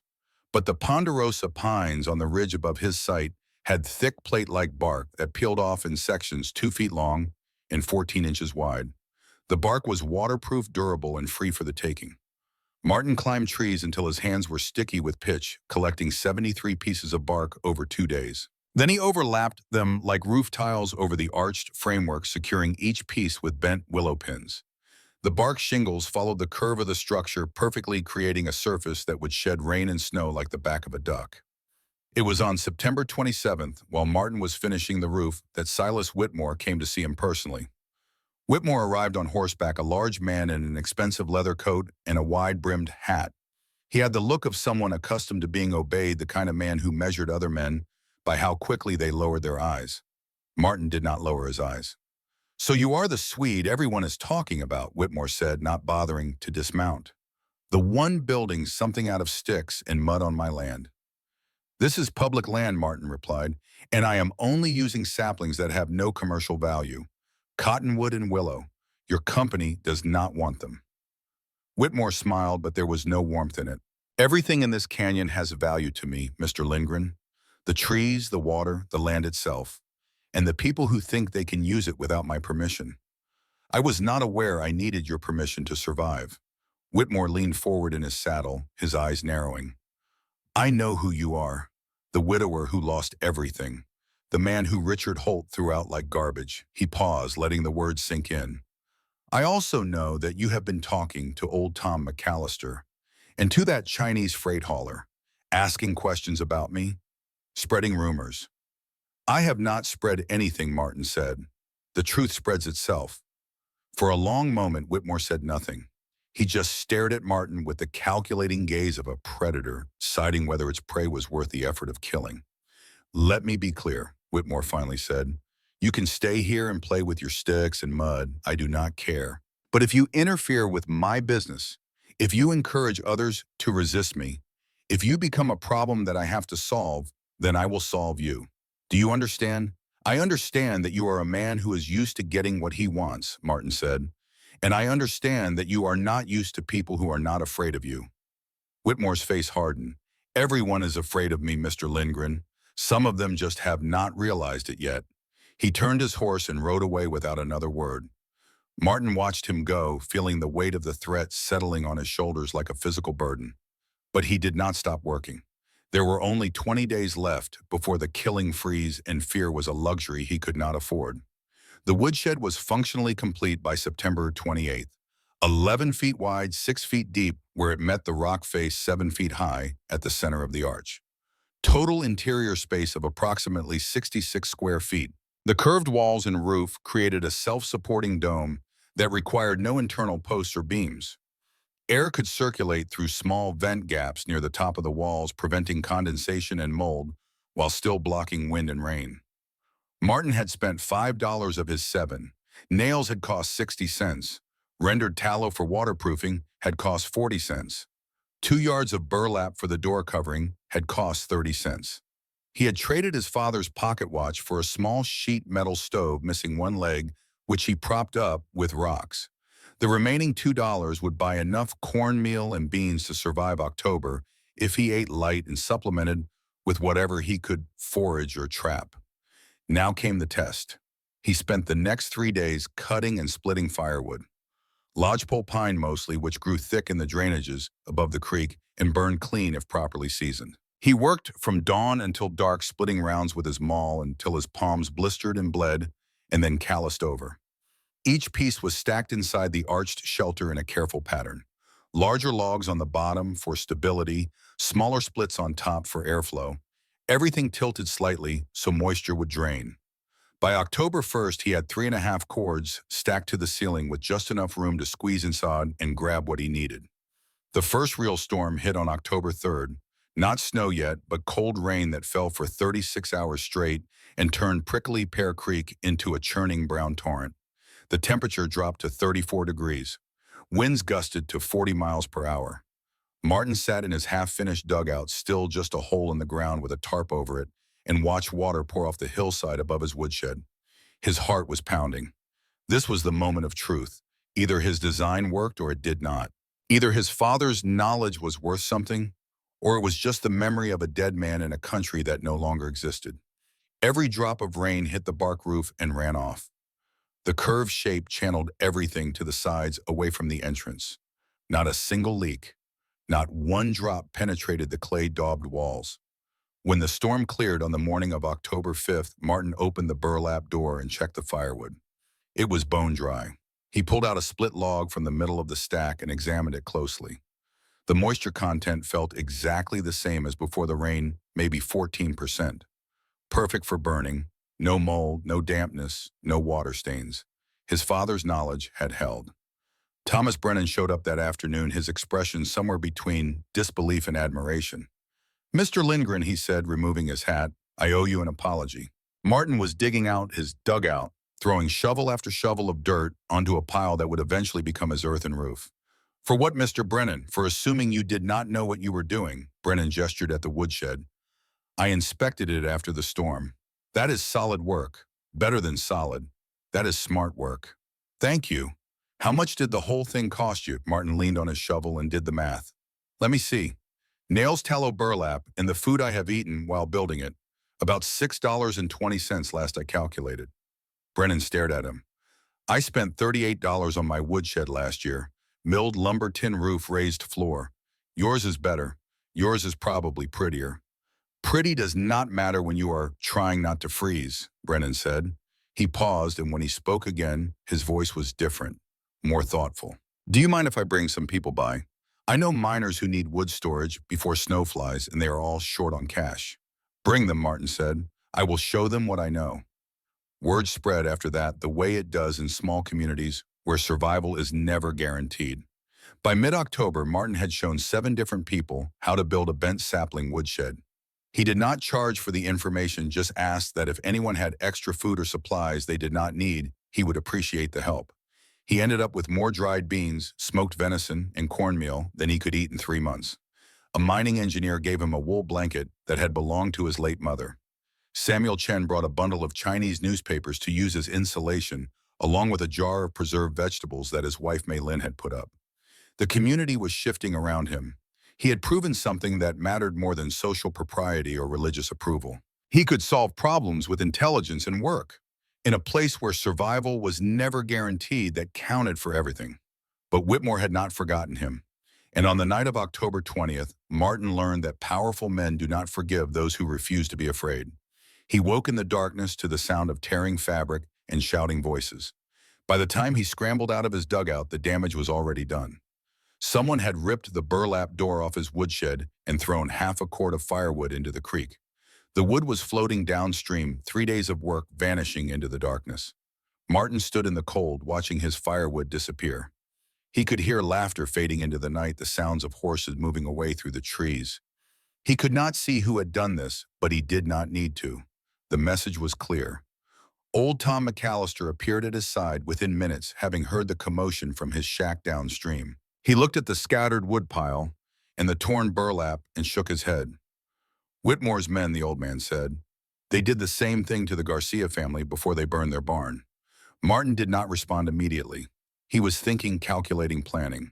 But the ponderosa pines on the ridge above his site had thick plate-like bark that peeled off in sections 2 feet long and 14 inches wide. The bark was waterproof, durable, and free for the taking. Martin climbed trees until his hands were sticky with pitch, collecting 73 pieces of bark over 2 days. Then he overlapped them like roof tiles over the arched framework, securing each piece with bent willow pins. The bark shingles followed the curve of the structure, perfectly creating a surface that would shed rain and snow like the back of a duck. It was on September 27th, while Martin was finishing the roof, that Silas Whitmore came to see him personally. Whitmore arrived on horseback, a large man in an expensive leather coat and a wide-brimmed hat. He had the look of someone accustomed to being obeyed, the kind of man who measured other men by how quickly they lowered their eyes. Martin did not lower his eyes. So you are the Swede everyone is talking about, Whitmore said, not bothering to dismount. The one building something out of sticks and mud on my land. This is public land, Martin replied, and I am only using saplings that have no commercial value. Cottonwood and willow. Your company does not want them. Whitmore smiled, but there was no warmth in it. Everything in this canyon has value to me, Mr. Lindgren. The trees, the water, the land itself, and the people who think they can use it without my permission. I was not aware I needed your permission to survive. Whitmore leaned forward in his saddle, his eyes narrowing. I know who you are, the widower who lost everything, the man who Richard Holt threw out like garbage. He paused, letting the words sink in. I also know that you have been talking to old Tom McAllister and to that Chinese freight hauler, asking questions about me, spreading rumors. I have not spread anything, Martin said. The truth spreads itself. For a long moment, Whitmore said nothing. He just stared at Martin with the calculating gaze of a predator, deciding whether its prey was worth the effort of killing. Let me be clear, Whitmore finally said. You can stay here and play with your sticks and mud. I do not care. But if you interfere with my business, if you encourage others to resist me, if you become a problem that I have to solve, then I will solve you. Do you understand? I understand that you are a man who is used to getting what he wants, Martin said. And I understand that you are not used to people who are not afraid of you. Whitmore's face hardened. Everyone is afraid of me, Mr. Lindgren. Some of them just have not realized it yet. He turned his horse and rode away without another word. Martin watched him go, feeling the weight of the threat settling on his shoulders like a physical burden. But he did not stop working. There were only 20 days left before the killing freeze, and fear was a luxury he could not afford. The woodshed was functionally complete by September 28th. 11 feet wide, 6 feet deep, where it met the rock face 7 feet high at the center of the arch. Total interior space of approximately 66 square feet. The curved walls and roof created a self-supporting dome that required no internal posts or beams. Air could circulate through small vent gaps near the top of the walls, preventing condensation and mold while still blocking wind and rain. Martin had spent $5 of his $7. Nails had cost 60 cents. Rendered tallow for waterproofing had cost 40 cents. 2 yards of burlap for the door covering had cost 30 cents. He had traded his father's pocket watch for a small sheet metal stove missing one leg, which he propped up with rocks. The remaining $2 would buy enough cornmeal and beans to survive October if he ate light and supplemented with whatever he could forage or trap. Now came the test. He spent the next 3 days cutting and splitting firewood. Lodgepole pine mostly, which grew thick in the drainages above the creek and burned clean if properly seasoned. He worked from dawn until dark, splitting rounds with his maul until his palms blistered and bled and then calloused over. Each piece was stacked inside the arched shelter in a careful pattern. Larger logs on the bottom for stability, smaller splits on top for airflow. Everything tilted slightly so moisture would drain. By October 1st, he had 3.5 cords stacked to the ceiling with just enough room to squeeze inside and grab what he needed. The first real storm hit on October 3rd. Not snow yet, but cold rain that fell for 36 hours straight and turned prickly Pear Creek into a churning brown torrent. The temperature dropped to 34 degrees. Winds gusted to 40 miles per hour. Martin sat in his half-finished dugout, still just a hole in the ground with a tarp over it, and watched water pour off the hillside above his woodshed. His heart was pounding. This was the moment of truth. Either his design worked or it did not. Either his father's knowledge was worth something, or it was just the memory of a dead man in a country that no longer existed. Every drop of rain hit the bark roof and ran off. The curved shape channeled everything to the sides away from the entrance. Not a single leak. Not one drop penetrated the clay-daubed walls. When the storm cleared on the morning of October 5th, Martin opened the burlap door and checked the firewood. It was bone dry. He pulled out a split log from the middle of the stack and examined it closely. The moisture content felt exactly the same as before the rain, maybe 14%. Perfect for burning. No mold, no dampness, no water stains. His father's knowledge had held. Thomas Brennan showed up that afternoon, his expression somewhere between disbelief and admiration. "Mr. Lindgren," he said, removing his hat, "I owe you an apology." Martin was digging out his dugout, throwing shovel after shovel of dirt onto a pile that would eventually become his earthen roof. For what, Mr. Brennan? For assuming you did not know what you were doing, Brennan gestured at the woodshed. I inspected it after the storm. That is solid work. Better than solid. That is smart work. Thank you. How much did the whole thing cost you? Martin leaned on his shovel and did the math. Let me see. Nails, tallow, burlap, and the food I have eaten while building it. About $6.20 last I calculated. Brennan stared at him. I spent $38 on my woodshed last year. Milled lumber, tin roof, raised floor. Yours is better. Yours is probably prettier. Pretty does not matter when you are trying not to freeze, Brennan said. He paused, and when he spoke again, his voice was different, more thoughtful. Do you mind if I bring some people by? I know miners who need wood storage before snow flies, and they are all short on cash. Bring them, Martin said. I will show them what I know. Word spread after that the way it does in small communities where survival is never guaranteed. By mid-October, Martin had shown 7 different people how to build a bent sapling woodshed. He did not charge for the information, just asked that if anyone had extra food or supplies they did not need, he would appreciate the help. He ended up with more dried beans, smoked venison, and cornmeal than he could eat in 3 months. A mining engineer gave him a wool blanket that had belonged to his late mother. Samuel Chen brought a bundle of Chinese newspapers to use as insulation, along with a jar of preserved vegetables that his wife Mei Lin had put up. The community was shifting around him. He had proven something that mattered more than social propriety or religious approval. He could solve problems with intelligence and work, in a place where survival was never guaranteed that counted for everything. But Whitmore had not forgotten him. And on the night of October 20th, Martin learned that powerful men do not forgive those who refuse to be afraid. He woke in the darkness to the sound of tearing fabric and shouting voices. By the time he scrambled out of his dugout, the damage was already done. Someone had ripped the burlap door off his woodshed and thrown half a cord of firewood into the creek. The wood was floating downstream, 3 days of work vanishing into the darkness. Martin stood in the cold, watching his firewood disappear. He could hear laughter fading into the night, the sounds of horses moving away through the trees. He could not see who had done this, but he did not need to. The message was clear. Old Tom McAllister appeared at his side within minutes, having heard the commotion from his shack downstream. He looked at the scattered woodpile and the torn burlap and shook his head. Whitmore's men, the old man said. They did the same thing to the Garcia family before they burned their barn. Martin did not respond immediately. He was thinking, calculating, planning.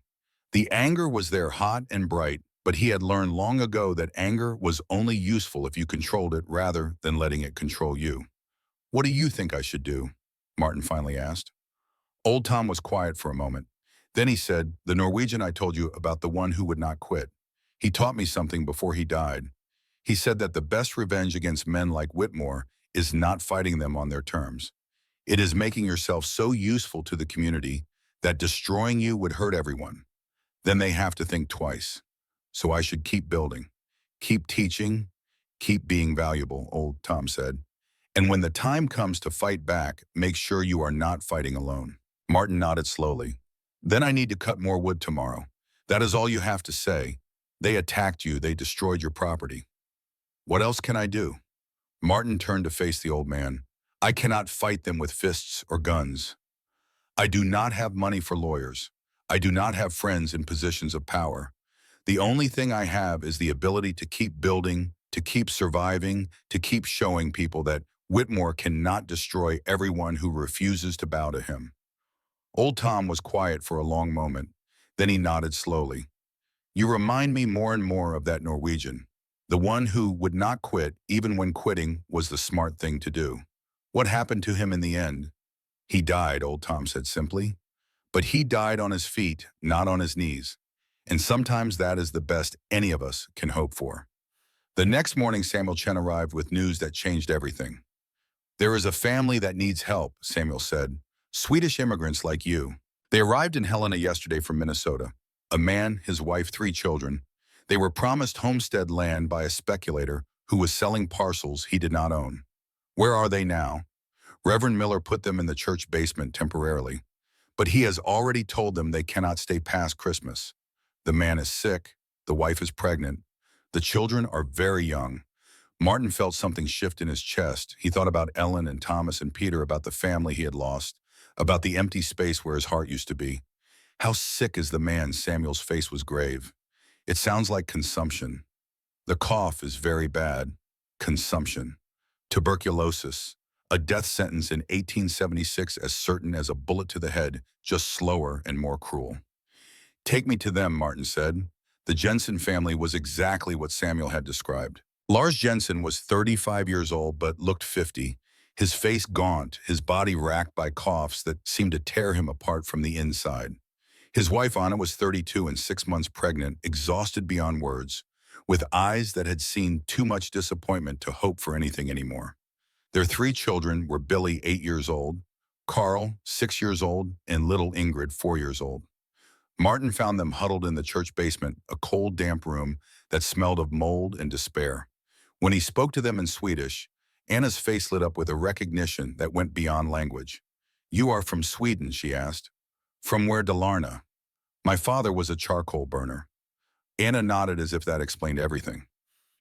The anger was there, hot and bright, but he had learned long ago that anger was only useful if you controlled it rather than letting it control you. What do you think I should do? Martin finally asked. Old Tom was quiet for a moment. Then he said, the Norwegian I told you about, the one who would not quit. He taught me something before he died. He said that the best revenge against men like Whitmore is not fighting them on their terms. It is making yourself so useful to the community that destroying you would hurt everyone. Then they have to think twice. So I should keep building, keep teaching, keep being valuable, old Tom said. And when the time comes to fight back, make sure you are not fighting alone. Martin nodded slowly. Then I need to cut more wood tomorrow. That is all you have to say. They attacked you, they destroyed your property. What else can I do? Martin turned to face the old man. I cannot fight them with fists or guns. I do not have money for lawyers. I do not have friends in positions of power. The only thing I have is the ability to keep building, to keep surviving, to keep showing people that Whitmore cannot destroy everyone who refuses to bow to him. Old Tom was quiet for a long moment. Then he nodded slowly. You remind me more and more of that Norwegian, the one who would not quit even when quitting was the smart thing to do. What happened to him in the end? He died, old Tom said simply. But he died on his feet, not on his knees. And sometimes that is the best any of us can hope for. The next morning, Samuel Chen arrived with news that changed everything. There is a family that needs help, Samuel said. Swedish immigrants like you. They arrived in Helena yesterday from Minnesota. A man, his wife, 3 children. They were promised homestead land by a speculator who was selling parcels he did not own. Where are they now? Reverend Miller put them in the church basement temporarily, but he has already told them they cannot stay past Christmas. The man is sick. The wife is pregnant. The children are very young. Martin felt something shift in his chest. He thought about Ellen and Thomas and Peter, about the family he had lost, about the empty space where his heart used to be. How sick is the man? Samuel's face was grave. It sounds like consumption. The cough is very bad. Consumption. Tuberculosis. A death sentence in 1876 as certain as a bullet to the head, just slower and more cruel. Take me to them, Martin said. The Jensen family was exactly what Samuel had described. Lars Jensen was 35 years old but looked 50, his face gaunt, his body racked by coughs that seemed to tear him apart from the inside. His wife Anna was 32 and 6 months pregnant, exhausted beyond words, with eyes that had seen too much disappointment to hope for anything anymore. Their 3 children were Billy, 8 years old, Carl, 6 years old, and little Ingrid, 4 years old. Martin found them huddled in the church basement, a cold, damp room that smelled of mold and despair. When he spoke to them in Swedish, Anna's face lit up with a recognition that went beyond language. "You are from Sweden?" she asked. "From where, Dalarna?" "My father was a charcoal burner." Anna nodded as if that explained everything.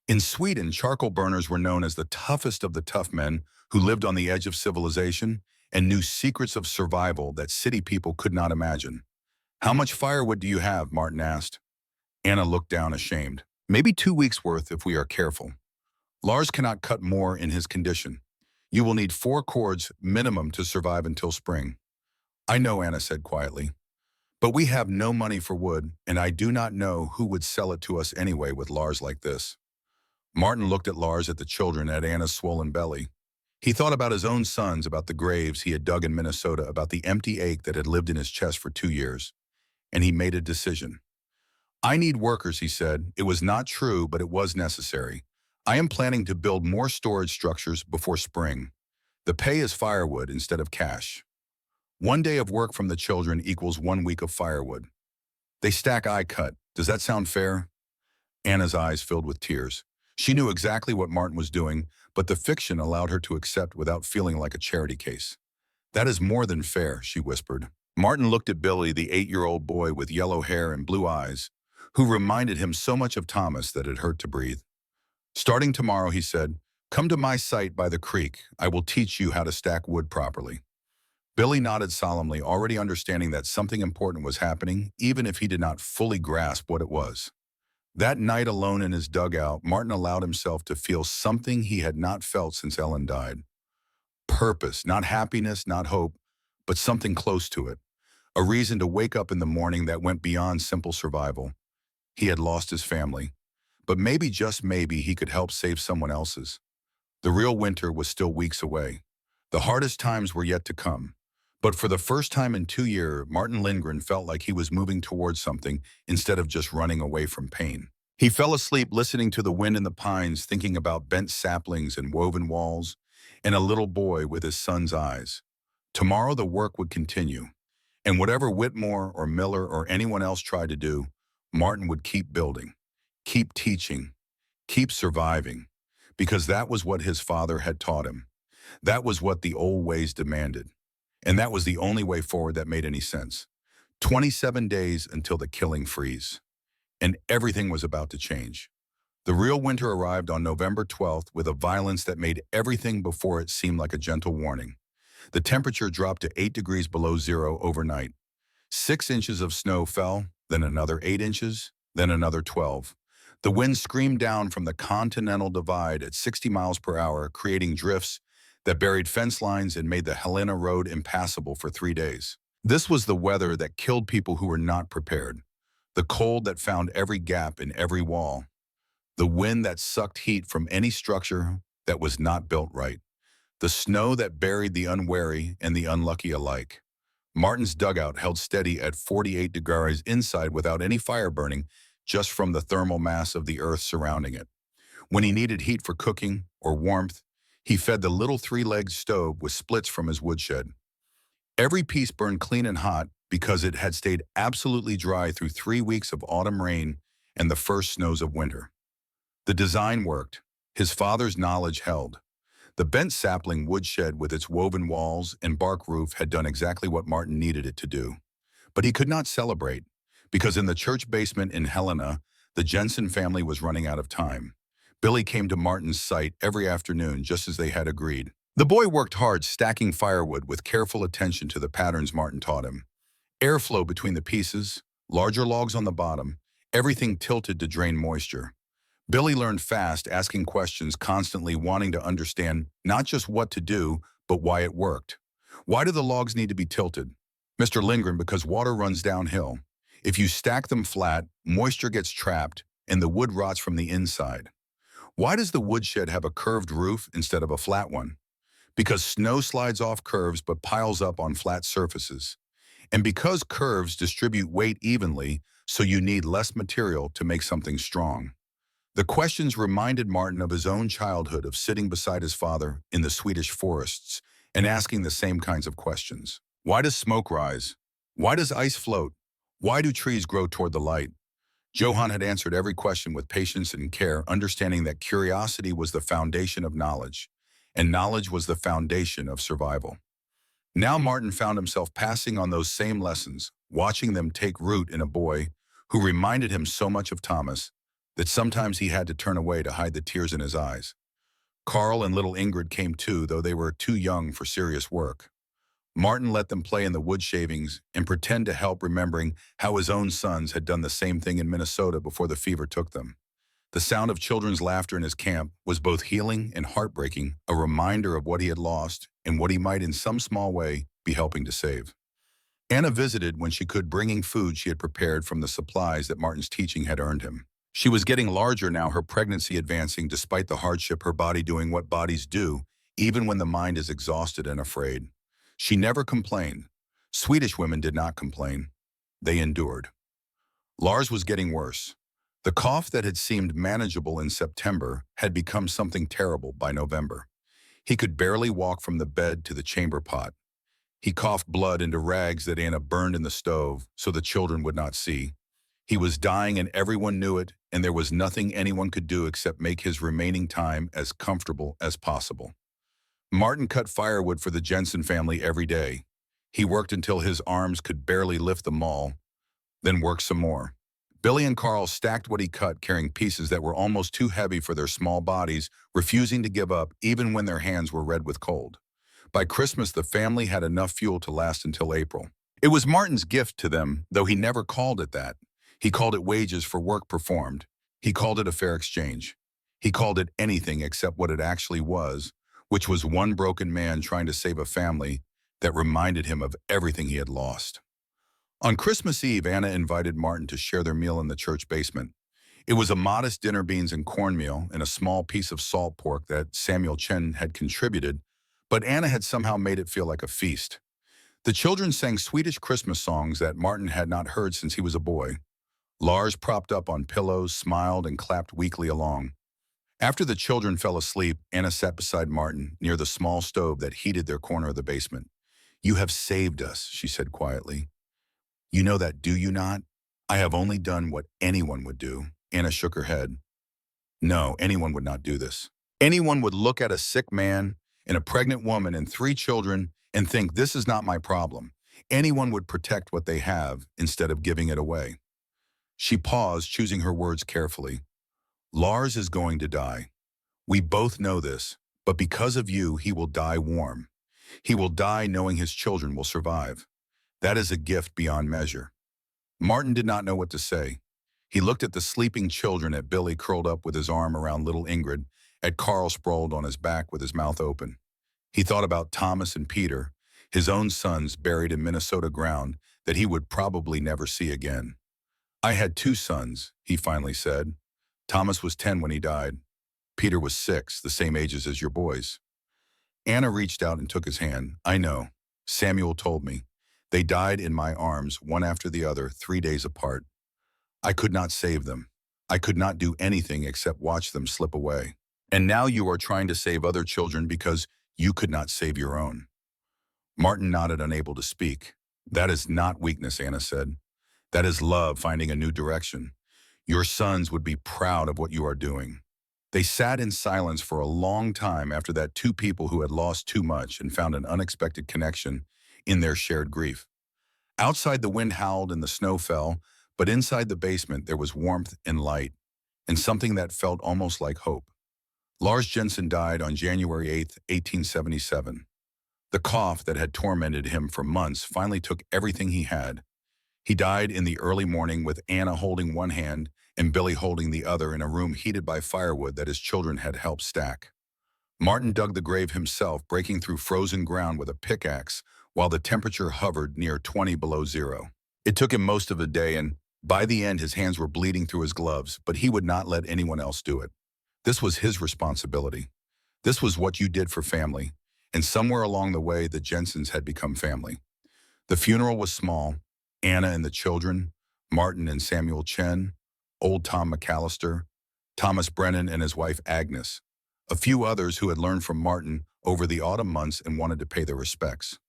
In Sweden, charcoal burners were known as the toughest of the tough men who lived on the edge of civilization and knew secrets of survival that city people could not imagine. "How much firewood do you have?" Martin asked. Anna looked down ashamed. "Maybe 2 weeks' worth if we are careful. Lars cannot cut more in his condition. You will need 4 cords minimum to survive until spring." "I know," Anna said quietly. "But we have no money for wood, and I do not know who would sell it to us anyway with Lars like this." Martin looked at Lars, at the children, at Anna's swollen belly. He thought about his own sons, about the graves he had dug in Minnesota, about the empty ache that had lived in his chest for 2 years. And he made a decision. "I need workers," he said. It was not true, but it was necessary. "I am planning to build more storage structures before spring. The pay is firewood instead of cash. 1 day of work from the children equals 1 week of firewood. They stack I cut. Does that sound fair?" Anna's eyes filled with tears. She knew exactly what Martin was doing, but the fiction allowed her to accept without feeling like a charity case. "That is more than fair," she whispered. Martin looked at Billy, the 8-year-old boy with yellow hair and blue eyes, who reminded him so much of Thomas that it hurt to breathe. "Starting tomorrow," he said, "come to my site by the creek. I will teach you how to stack wood properly." Billy nodded solemnly, already understanding that something important was happening, even if he did not fully grasp what it was. That night alone in his dugout, Martin allowed himself to feel something he had not felt since Ellen died. Purpose, not happiness, not hope, but something close to it. A reason to wake up in the morning that went beyond simple survival. He had lost his family, but maybe, just maybe, he could help save someone else's. The real winter was still weeks away. The hardest times were yet to come. But for the first time in 2 years, Martin Lindgren felt like he was moving towards something instead of just running away from pain. He fell asleep listening to the wind in the pines, thinking about bent saplings and woven walls, and a little boy with his son's eyes. Tomorrow the work would continue, and whatever Whitmore or Miller or anyone else tried to do, Martin would keep building, keep teaching, keep surviving, because that was what his father had taught him. That was what the old ways demanded. And that was the only way forward that made any sense. 27 days until the killing freeze. And everything was about to change. The real winter arrived on November 12th with a violence that made everything before it seem like a gentle warning. The temperature dropped to 8 degrees below zero overnight. 6 inches of snow fell, then another 8 inches, then another 12. The wind screamed down from the Continental Divide at 60 miles per hour, creating drifts that buried fence lines and made the Helena Road impassable for 3 days. This was the weather that killed people who were not prepared. The cold that found every gap in every wall. The wind that sucked heat from any structure that was not built right. The snow that buried the unwary and the unlucky alike. Martin's dugout held steady at 48 degrees inside without any fire burning, just from the thermal mass of the earth surrounding it. When he needed heat for cooking or warmth, he fed the little 3-legged stove with splits from his woodshed. Every piece burned clean and hot because it had stayed absolutely dry through 3 weeks of autumn rain and the first snows of winter. The design worked. His father's knowledge held. The bent sapling woodshed with its woven walls and bark roof had done exactly what Martin needed it to do. But he could not celebrate, because in the church basement in Helena, the Jensen family was running out of time. Billy came to Martin's site every afternoon just as they had agreed. The boy worked hard stacking firewood with careful attention to the patterns Martin taught him. Airflow between the pieces, larger logs on the bottom, everything tilted to drain moisture. Billy learned fast, asking questions, constantly wanting to understand not just what to do, but why it worked. Why do the logs need to be tilted? Mr. Lindgren, because water runs downhill. If you stack them flat, moisture gets trapped and the wood rots from the inside. Why does the woodshed have a curved roof instead of a flat one? Because snow slides off curves but piles up on flat surfaces. And because curves distribute weight evenly, so you need less material to make something strong. The questions reminded Martin of his own childhood of sitting beside his father in the Swedish forests and asking the same kinds of questions. Why does smoke rise? Why does ice float? Why do trees grow toward the light? Johann had answered every question with patience and care, understanding that curiosity was the foundation of knowledge, and knowledge was the foundation of survival. Now Martin found himself passing on those same lessons, watching them take root in a boy who reminded him so much of Thomas that sometimes he had to turn away to hide the tears in his eyes. Carl and little Ingrid came too, though they were too young for serious work. Martin let them play in the wood shavings and pretend to help, remembering how his own sons had done the same thing in Minnesota before the fever took them. The sound of children's laughter in his camp was both healing and heartbreaking, a reminder of what he had lost and what he might in some small way be helping to save. Anna visited when she could, bringing food she had prepared from the supplies that Martin's teaching had earned him. She was getting larger now, her pregnancy advancing despite the hardship, her body doing what bodies do, even when the mind is exhausted and afraid. She never complained. Swedish women did not complain. They endured. Lars was getting worse. The cough that had seemed manageable in September had become something terrible by November. He could barely walk from the bed to the chamber pot. He coughed blood into rags that Anna burned in the stove so the children would not see. He was dying and everyone knew it, and there was nothing anyone could do except make his remaining time as comfortable as possible. Martin cut firewood for the Jensen family every day. He worked until his arms could barely lift the maul, then worked some more. Billy and Carl stacked what he cut, carrying pieces that were almost too heavy for their small bodies, refusing to give up even when their hands were red with cold. By Christmas, the family had enough fuel to last until April. It was Martin's gift to them, though he never called it that. He called it wages for work performed. He called it a fair exchange. He called it anything except what it actually was, which was one broken man trying to save a family that reminded him of everything he had lost. On Christmas Eve, Anna invited Martin to share their meal in the church basement. It was a modest dinner, beans and cornmeal, and a small piece of salt pork that Samuel Chen had contributed, but Anna had somehow made it feel like a feast. The children sang Swedish Christmas songs that Martin had not heard since he was a boy. Lars, propped up on pillows, smiled and clapped weakly along. After the children fell asleep, Anna sat beside Martin near the small stove that heated their corner of the basement. "You have saved us," she said quietly. "You know that, do you not?" "I have only done what anyone would do." Anna shook her head. "No, anyone would not do this. Anyone would look at a sick man and a pregnant woman and 3 children and think, this is not my problem. Anyone would protect what they have instead of giving it away." She paused, choosing her words carefully. "Lars is going to die. We both know this, but because of you, he will die warm. He will die knowing his children will survive. That is a gift beyond measure." Martin did not know what to say. He looked at the sleeping children, at Billy curled up with his arm around little Ingrid, at Carl sprawled on his back with his mouth open. He thought about Thomas and Peter, his own sons buried in Minnesota ground that he would probably never see again. "I had 2 sons, he finally said. "Thomas was 10 when he died. Peter was 6, the same ages as your boys." Anna reached out and took his hand. "I know. Samuel told me. They died in my arms, one after the other, 3 days apart. I could not save them. I could not do anything except watch them slip away. And now you are trying to save other children because you could not save your own." Martin nodded, unable to speak. "That is not weakness," Anna said. "That is love finding a new direction. Your sons would be proud of what you are doing." They sat in silence for a long time after that, 2 people who had lost too much and found an unexpected connection in their shared grief. Outside, the wind howled and the snow fell, but inside the basement there was warmth and light, and something that felt almost like hope. Lars Jensen died on January 8, 1877. The cough that had tormented him for months finally took everything he had. He died in the early morning with Anna holding one hand and Billy holding the other in a room heated by firewood that his children had helped stack. Martin dug the grave himself, breaking through frozen ground with a pickaxe while the temperature hovered near 20 below zero. It took him most of the day, and by the end his hands were bleeding through his gloves, but he would not let anyone else do it. This was his responsibility. This was what you did for family, and somewhere along the way the Jensens had become family. The funeral was small. Anna and the children, Martin and Samuel Chen, old Tom McAllister, Thomas Brennan and his wife Agnes, a few others who had learned from Martin over the autumn months and wanted to pay their respects.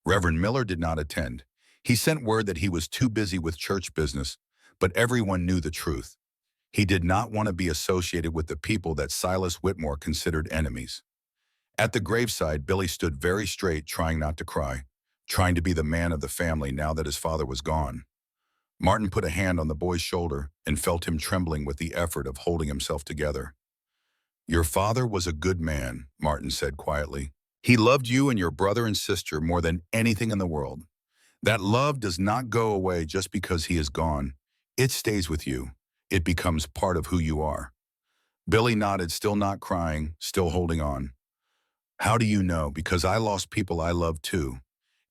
Reverend Miller did not attend. He sent word that he was too busy with church business, but everyone knew the truth. He did not want to be associated with the people that Silas Whitmore considered enemies. At the graveside, Billy stood very straight, trying not to cry, trying to be the man of the family now that his father was gone. Martin put a hand on the boy's shoulder and felt him trembling with the effort of holding himself together. "Your father was a good man," Martin said quietly. "He loved you and your brother and sister more than anything in the world. That love does not go away just because he is gone. It stays with you. It becomes part of who you are." Billy nodded, still not crying, still holding on. "How do you know? Because I lost people I loved too.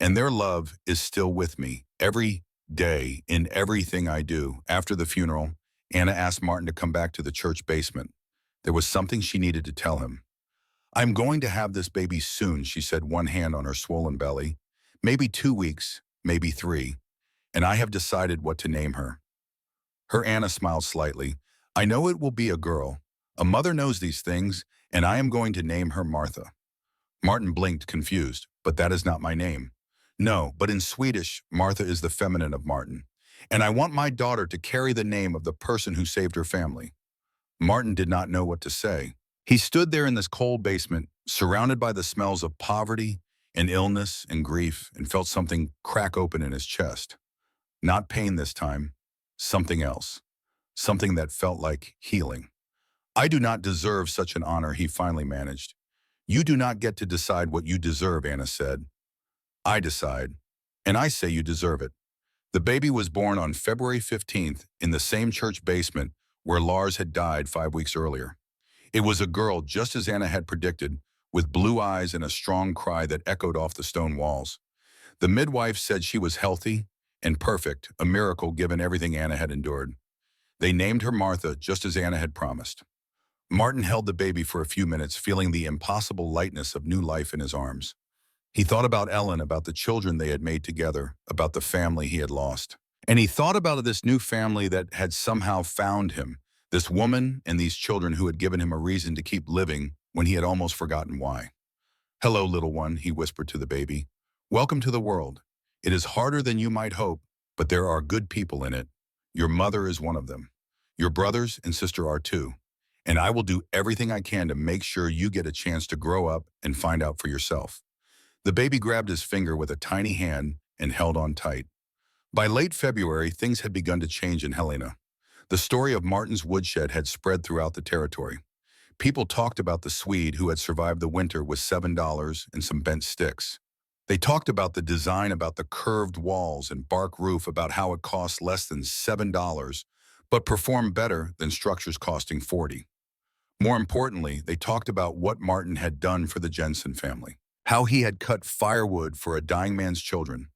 And their love is still with me, every day, in everything I do." After the funeral, Anna asked Martin to come back to the church basement. There was something she needed to tell him. "I'm going to have this baby soon," she said, one hand on her swollen belly. "Maybe 2 weeks, maybe 3. And I have decided what to name her." Her Anna smiled slightly. "I know it will be a girl. A mother knows these things, and I am going to name her Martha." Martin blinked, confused. "But that is not my name." "No, but in Swedish, Martha is the feminine of Martin. And I want my daughter to carry the name of the person who saved her family." Martin did not know what to say. He stood there in this cold basement, surrounded by the smells of poverty and illness and grief, and felt something crack open in his chest. Not pain this time, something else. Something that felt like healing. "I do not deserve such an honor," he finally managed. "You do not get to decide what you deserve," Anna said. "I decide, and I say you deserve it." The baby was born on February 15th in the same church basement where Lars had died 5 weeks earlier. It was a girl, just as Anna had predicted, with blue eyes and a strong cry that echoed off the stone walls. The midwife said she was healthy and perfect, a miracle given everything Anna had endured. They named her Martha, just as Anna had promised. Martin held the baby for a few minutes, feeling the impossible lightness of new life in his arms. He thought about Ellen, about the children they had made together, about the family he had lost. And he thought about this new family that had somehow found him, this woman and these children who had given him a reason to keep living when he had almost forgotten why. "Hello, little one," he whispered to the baby. "Welcome to the world. It is harder than you might hope, but there are good people in it. Your mother is one of them. Your brothers and sister are too. And I will do everything I can to make sure you get a chance to grow up and find out for yourself." The baby grabbed his finger with a tiny hand and held on tight. By late February, things had begun to change in Helena. The story of Martin's woodshed had spread throughout the territory. People talked about the Swede who had survived the winter with $7 and some bent sticks. They talked about the design, about the curved walls and bark roof, about how it cost less than $7, but performed better than structures costing 40. More importantly, they talked about what Martin had done for the Jensen family. How he had cut firewood for a dying man's children.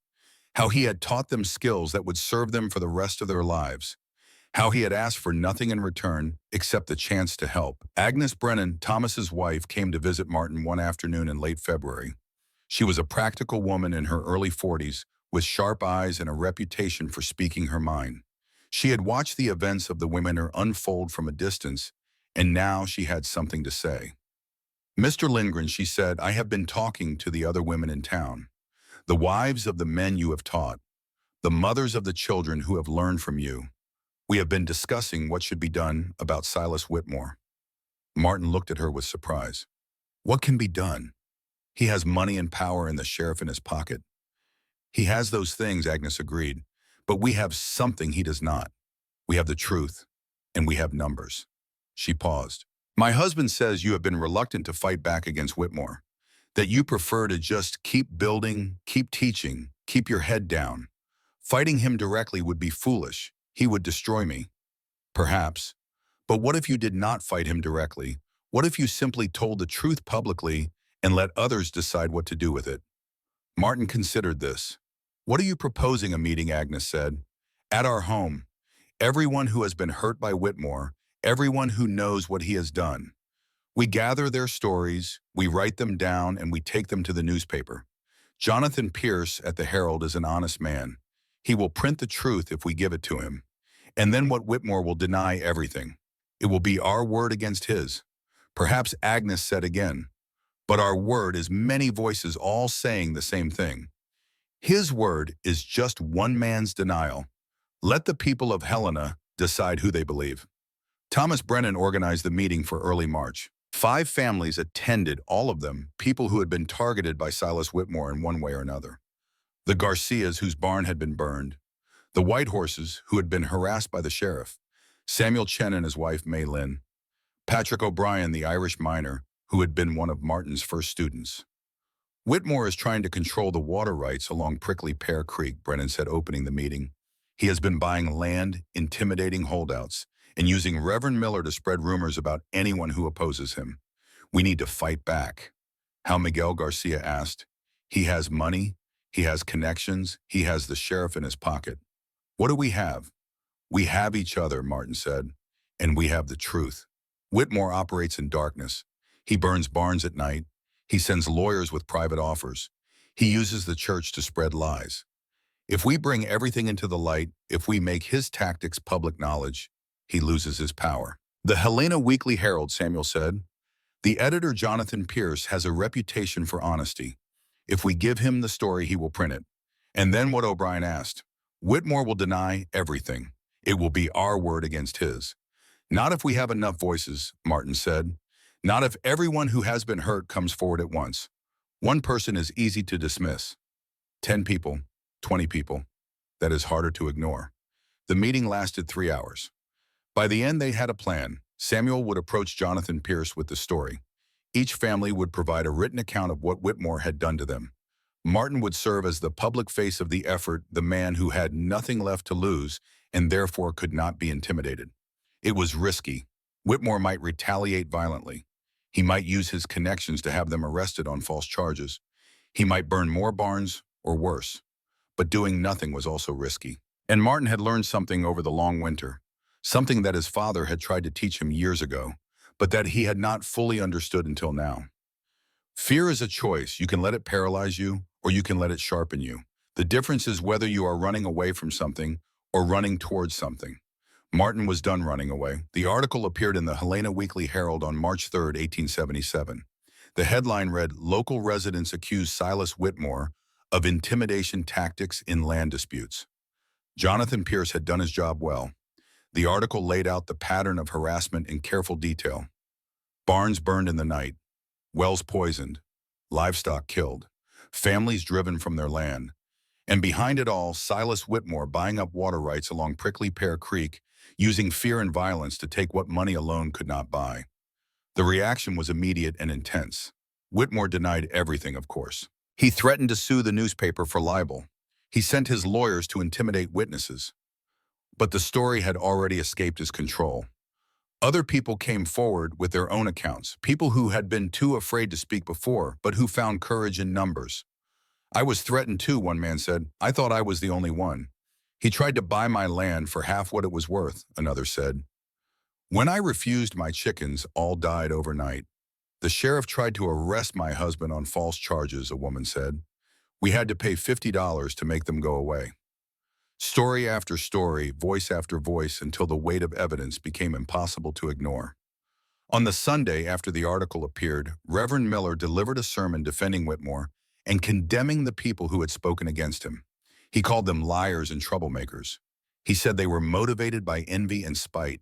How he had taught them skills that would serve them for the rest of their lives. How he had asked for nothing in return except the chance to help. Agnes Brennan, Thomas's wife, came to visit Martin one afternoon in late February. She was a practical woman in her early 40s with sharp eyes and a reputation for speaking her mind. She had watched the events of the winter unfold from a distance, and now she had something to say. "Mr. Lindgren," she said, "I have been talking to the other women in town, the wives of the men you have taught, the mothers of the children who have learned from you. We have been discussing what should be done about Silas Whitmore." Martin looked at her with surprise. "What can be done? He has money and power and the sheriff in his pocket." "He has those things," Agnes agreed, "but we have something he does not. We have the truth, and we have numbers." She paused. My husband says you have been reluctant to fight back against Whitmore, that you prefer to just keep building, keep teaching, keep your head down. Fighting him directly would be foolish. He would destroy me. Perhaps. But what if you did not fight him directly? What if you simply told the truth publicly and let others decide what to do with it? Martin considered this. What are you proposing? A meeting, Agnes said. At our home. Everyone who has been hurt by Whitmore, everyone who knows what he has done. We gather their stories, we write them down, and we take them to the newspaper. Jonathan Pierce at the Herald is an honest man. He will print the truth if we give it to him. And then what Whitmore will deny everything. It will be our word against his. Perhaps Agnes said again, but our word is many voices all saying the same thing. His word is just one man's denial. Let the people of Helena decide who they believe. Thomas Brennan organized the meeting for early March. 5 families attended, all of them people who had been targeted by Silas Whitmore in one way or another. The Garcias, whose barn had been burned. The White Horses, who had been harassed by the sheriff. Samuel Chen and his wife, May Lynn. Patrick O'Brien, the Irish miner, who had been one of Martin's first students. Whitmore is trying to control the water rights along Prickly Pear Creek, Brennan said, opening the meeting. He has been buying land, intimidating holdouts, and using Reverend Miller to spread rumors about anyone who opposes him. We need to fight back. How? Miguel Garcia asked. He has money, he has connections, he has the sheriff in his pocket. What do we have? We have each other, Martin said, and we have the truth. Whitmore operates in darkness. He burns barns at night. He sends lawyers with private offers. He uses the church to spread lies. If we bring everything into the light, if we make his tactics public knowledge, he loses his power. The Helena Weekly Herald, Samuel said. The editor, Jonathan Pierce, has a reputation for honesty. If we give him the story, he will print it. And then what? O'Brien asked. Whitmore will deny everything. It will be our word against his. Not if we have enough voices, Martin said. Not if everyone who has been hurt comes forward at once. One person is easy to dismiss. 10 people, 20 people. That is harder to ignore. The meeting lasted 3 hours. By the end, they had a plan. Samuel would approach Jonathan Pierce with the story. Each family would provide a written account of what Whitmore had done to them. Martin would serve as the public face of the effort, the man who had nothing left to lose and therefore could not be intimidated. It was risky. Whitmore might retaliate violently. He might use his connections to have them arrested on false charges. He might burn more barns or worse. But doing nothing was also risky. And Martin had learned something over the long winter, something that his father had tried to teach him years ago, but that he had not fully understood until now. Fear is a choice. You can let it paralyze you, or you can let it sharpen you. The difference is whether you are running away from something or running towards something. Martin was done running away. The article appeared in the Helena Weekly Herald on March 3, 1877. The headline read, Local residents accuse Silas Whitmore of intimidation tactics in land disputes. Jonathan Pierce had done his job well. The article laid out the pattern of harassment in careful detail. Barns burned in the night, wells poisoned, livestock killed, families driven from their land. And behind it all, Silas Whitmore buying up water rights along Prickly Pear Creek, using fear and violence to take what money alone could not buy. The reaction was immediate and intense. Whitmore denied everything, of course. He threatened to sue the newspaper for libel. He sent his lawyers to intimidate witnesses. But the story had already escaped his control. Other people came forward with their own accounts, people who had been too afraid to speak before, but who found courage in numbers. I was threatened too, one man said. I thought I was the only one. He tried to buy my land for half what it was worth, another said. When I refused my chickens, all died overnight. The sheriff tried to arrest my husband on false charges, a woman said. We had to pay $50 to make them go away. Story after story, voice after voice, until the weight of evidence became impossible to ignore. On the Sunday after the article appeared, Reverend Miller delivered a sermon defending Whitmore and condemning the people who had spoken against him. He called them liars and troublemakers. He said they were motivated by envy and spite.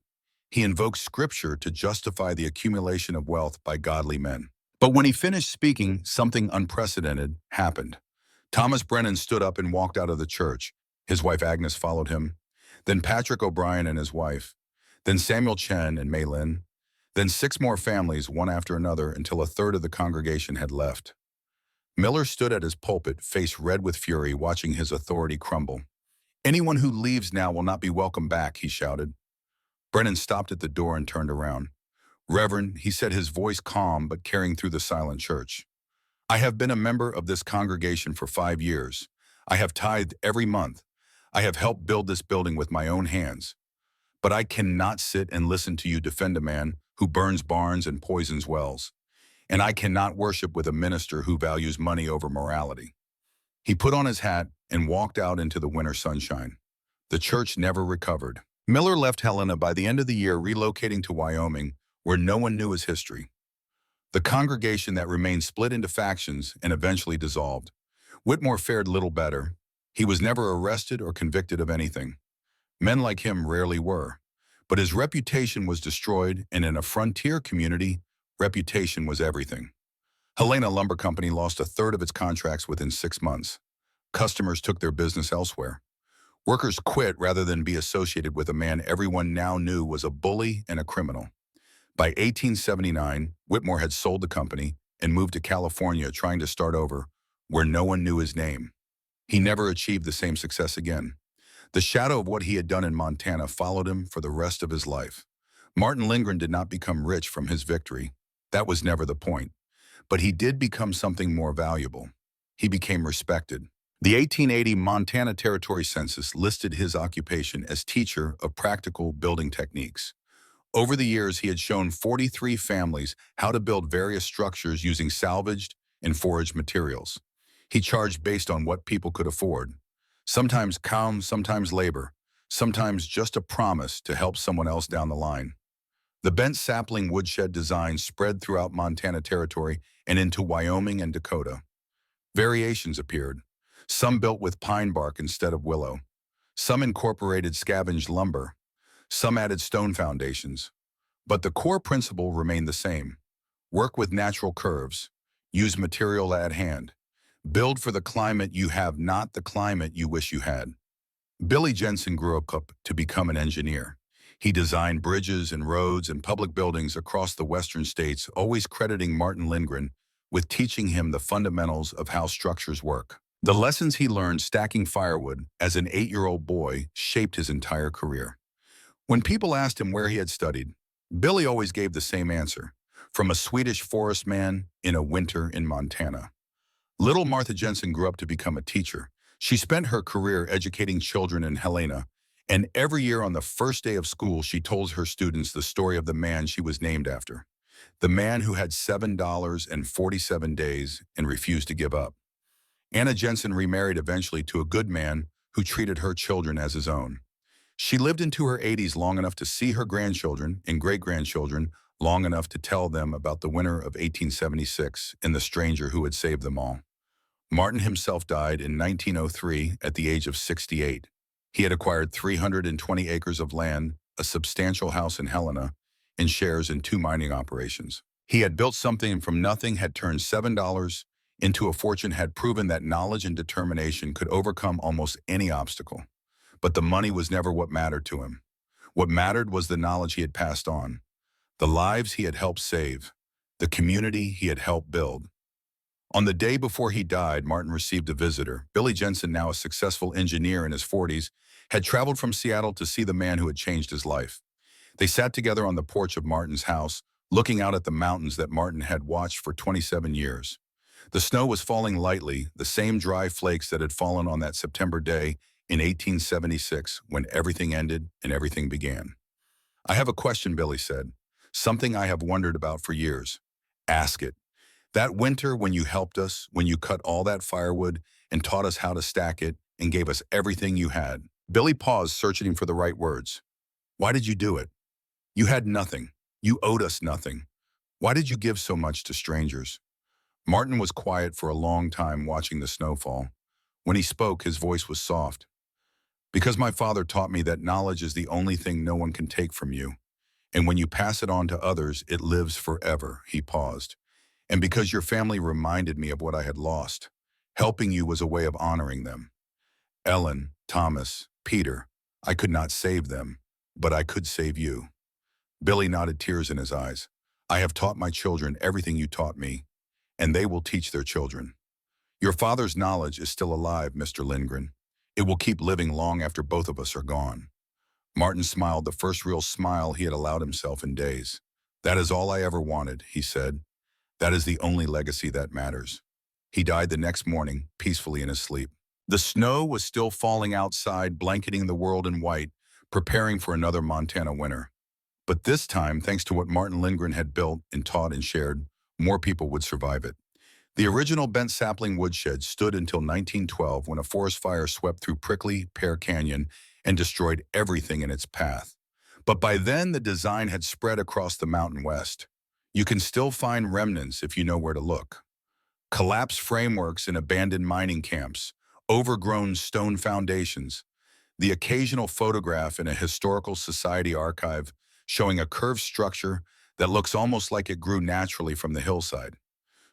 He invoked scripture to justify the accumulation of wealth by godly men. But when he finished speaking, something unprecedented happened. Thomas Brennan stood up and walked out of the church. His wife Agnes followed him. Then Patrick O'Brien and his wife. Then Samuel Chen and May Lynn. Then 6 more families, one after another, until a third of the congregation had left. Miller stood at his pulpit, face red with fury, watching his authority crumble. "Anyone who leaves now will not be welcome back," he shouted. Brennan stopped at the door and turned around. "Reverend," he said, his voice calm but carrying through the silent church, "I have been a member of this congregation for 5 years. I have tithed every month. I have helped build this building with my own hands. But I cannot sit and listen to you defend a man who burns barns and poisons wells. And I cannot worship with a minister who values money over morality." He put on his hat and walked out into the winter sunshine. The church never recovered. Miller left Helena by the end of the year, relocating to Wyoming, where no one knew his history. The congregation that remained split into factions and eventually dissolved. Whitmore fared little better. He was never arrested or convicted of anything. Men like him rarely were. But his reputation was destroyed, and in a frontier community, reputation was everything. Helena Lumber Company lost a third of its contracts within 6 months. Customers took their business elsewhere. Workers quit rather than be associated with a man everyone now knew was a bully and a criminal. By 1879, Whitmore had sold the company and moved to California, trying to start over, where no one knew his name. He never achieved the same success again. The shadow of what he had done in Montana followed him for the rest of his life. Martin Lindgren did not become rich from his victory. That was never the point. But he did become something more valuable. He became respected. The 1880 Montana Territory Census listed his occupation as teacher of practical building techniques. Over the years, he had shown 43 families how to build various structures using salvaged and foraged materials. He charged based on what people could afford. Sometimes calm, sometimes labor, sometimes just a promise to help someone else down the line. The bent sapling woodshed design spread throughout Montana Territory and into Wyoming and Dakota. Variations appeared. Some built with pine bark instead of willow. Some incorporated scavenged lumber. Some added stone foundations. But the core principle remained the same. Work with natural curves. Use material at hand. Build for the climate you have, not the climate you wish you had. Billy Jensen grew up to become an engineer. He designed bridges and roads and public buildings across the western states, always crediting Martin Lindgren with teaching him the fundamentals of how structures work. The lessons he learned stacking firewood as an 8-year-old boy shaped his entire career. When people asked him where he had studied, Billy always gave the same answer: from a Swedish forest man in a winter in Montana. Little Martha Jensen grew up to become a teacher. She spent her career educating children in Helena, and every year on the first day of school, she told her students the story of the man she was named after. The man who had $7.47 days and refused to give up. Anna Jensen remarried eventually to a good man who treated her children as his own. She lived into her 80s long enough to see her grandchildren and great-grandchildren long enough to tell them about the winter of 1876 and the stranger who had saved them all. Martin himself died in 1903 at the age of 68. He had acquired 320 acres of land, a substantial house in Helena, and shares in 2 mining operations. He had built something from nothing, had turned $7 into a fortune, had proven that knowledge and determination could overcome almost any obstacle. But the money was never what mattered to him. What mattered was the knowledge he had passed on, the lives he had helped save, the community he had helped build. On the day before he died, Martin received a visitor. Billy Jensen, now a successful engineer in his 40s, had traveled from Seattle to see the man who had changed his life. They sat together on the porch of Martin's house, looking out at the mountains that Martin had watched for 27 years. The snow was falling lightly, the same dry flakes that had fallen on that September day in 1876 when everything ended and everything began. "I have a question," Billy said. "Something I have wondered about for years." "Ask it." "That winter when you helped us, when you cut all that firewood and taught us how to stack it and gave us everything you had." Billy paused, searching for the right words. "Why did you do it? You had nothing. You owed us nothing. Why did you give so much to strangers?" Martin was quiet for a long time, watching the snowfall. When he spoke, his voice was soft. "Because my father taught me that knowledge is the only thing no one can take from you. And when you pass it on to others, it lives forever." He paused. "And because your family reminded me of what I had lost. Helping you was a way of honoring them. Ellen, Thomas, Peter, I could not save them, but I could save you." Billy nodded, tears in his eyes. I have taught my children everything you taught me, and they will teach their children. Your father's knowledge is still alive, Mr. Lindgren. It will keep living long after both of us are gone. Martin smiled, the first real smile he had allowed himself in days. That is all I ever wanted, he said. That is the only legacy that matters. He died the next morning, peacefully in his sleep. The snow was still falling outside, blanketing the world in white, preparing for another Montana winter. But this time, thanks to what Martin Lindgren had built and taught and shared, more people would survive it. The original bent sapling woodshed stood until 1912 when a forest fire swept through prickly Pear Canyon and destroyed everything in its path. But by then, the design had spread across the mountain west. You can still find remnants if you know where to look. Collapsed frameworks in abandoned mining camps, overgrown stone foundations, the occasional photograph in a historical society archive showing a curved structure that looks almost like it grew naturally from the hillside.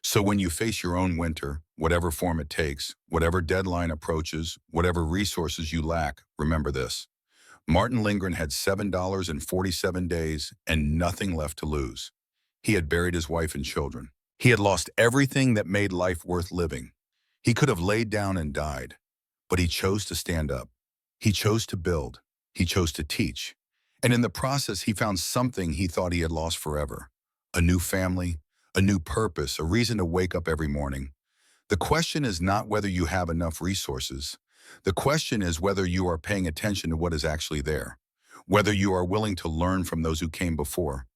So when you face your own winter, whatever form it takes, whatever deadline approaches, whatever resources you lack, remember this. Martin Lindgren had $7.47 days and nothing left to lose. He had buried his wife and children. He had lost everything that made life worth living. He could have laid down and died, but he chose to stand up. He chose to build. He chose to teach. And in the process, he found something he thought he had lost forever. A new family, a new purpose, a reason to wake up every morning. The question is not whether you have enough resources. The question is whether you are paying attention to what is actually there, whether you are willing to learn from those who came before,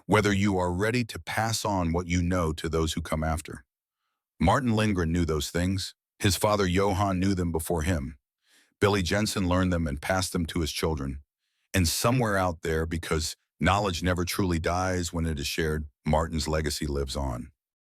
whether you are ready to pass on what you know to those who come after. Martin Lindgren knew those things. His father Johann knew them before him. Billy Jensen learned them and passed them to his children. And somewhere out there, because knowledge never truly dies when it is shared, Martin's legacy lives on.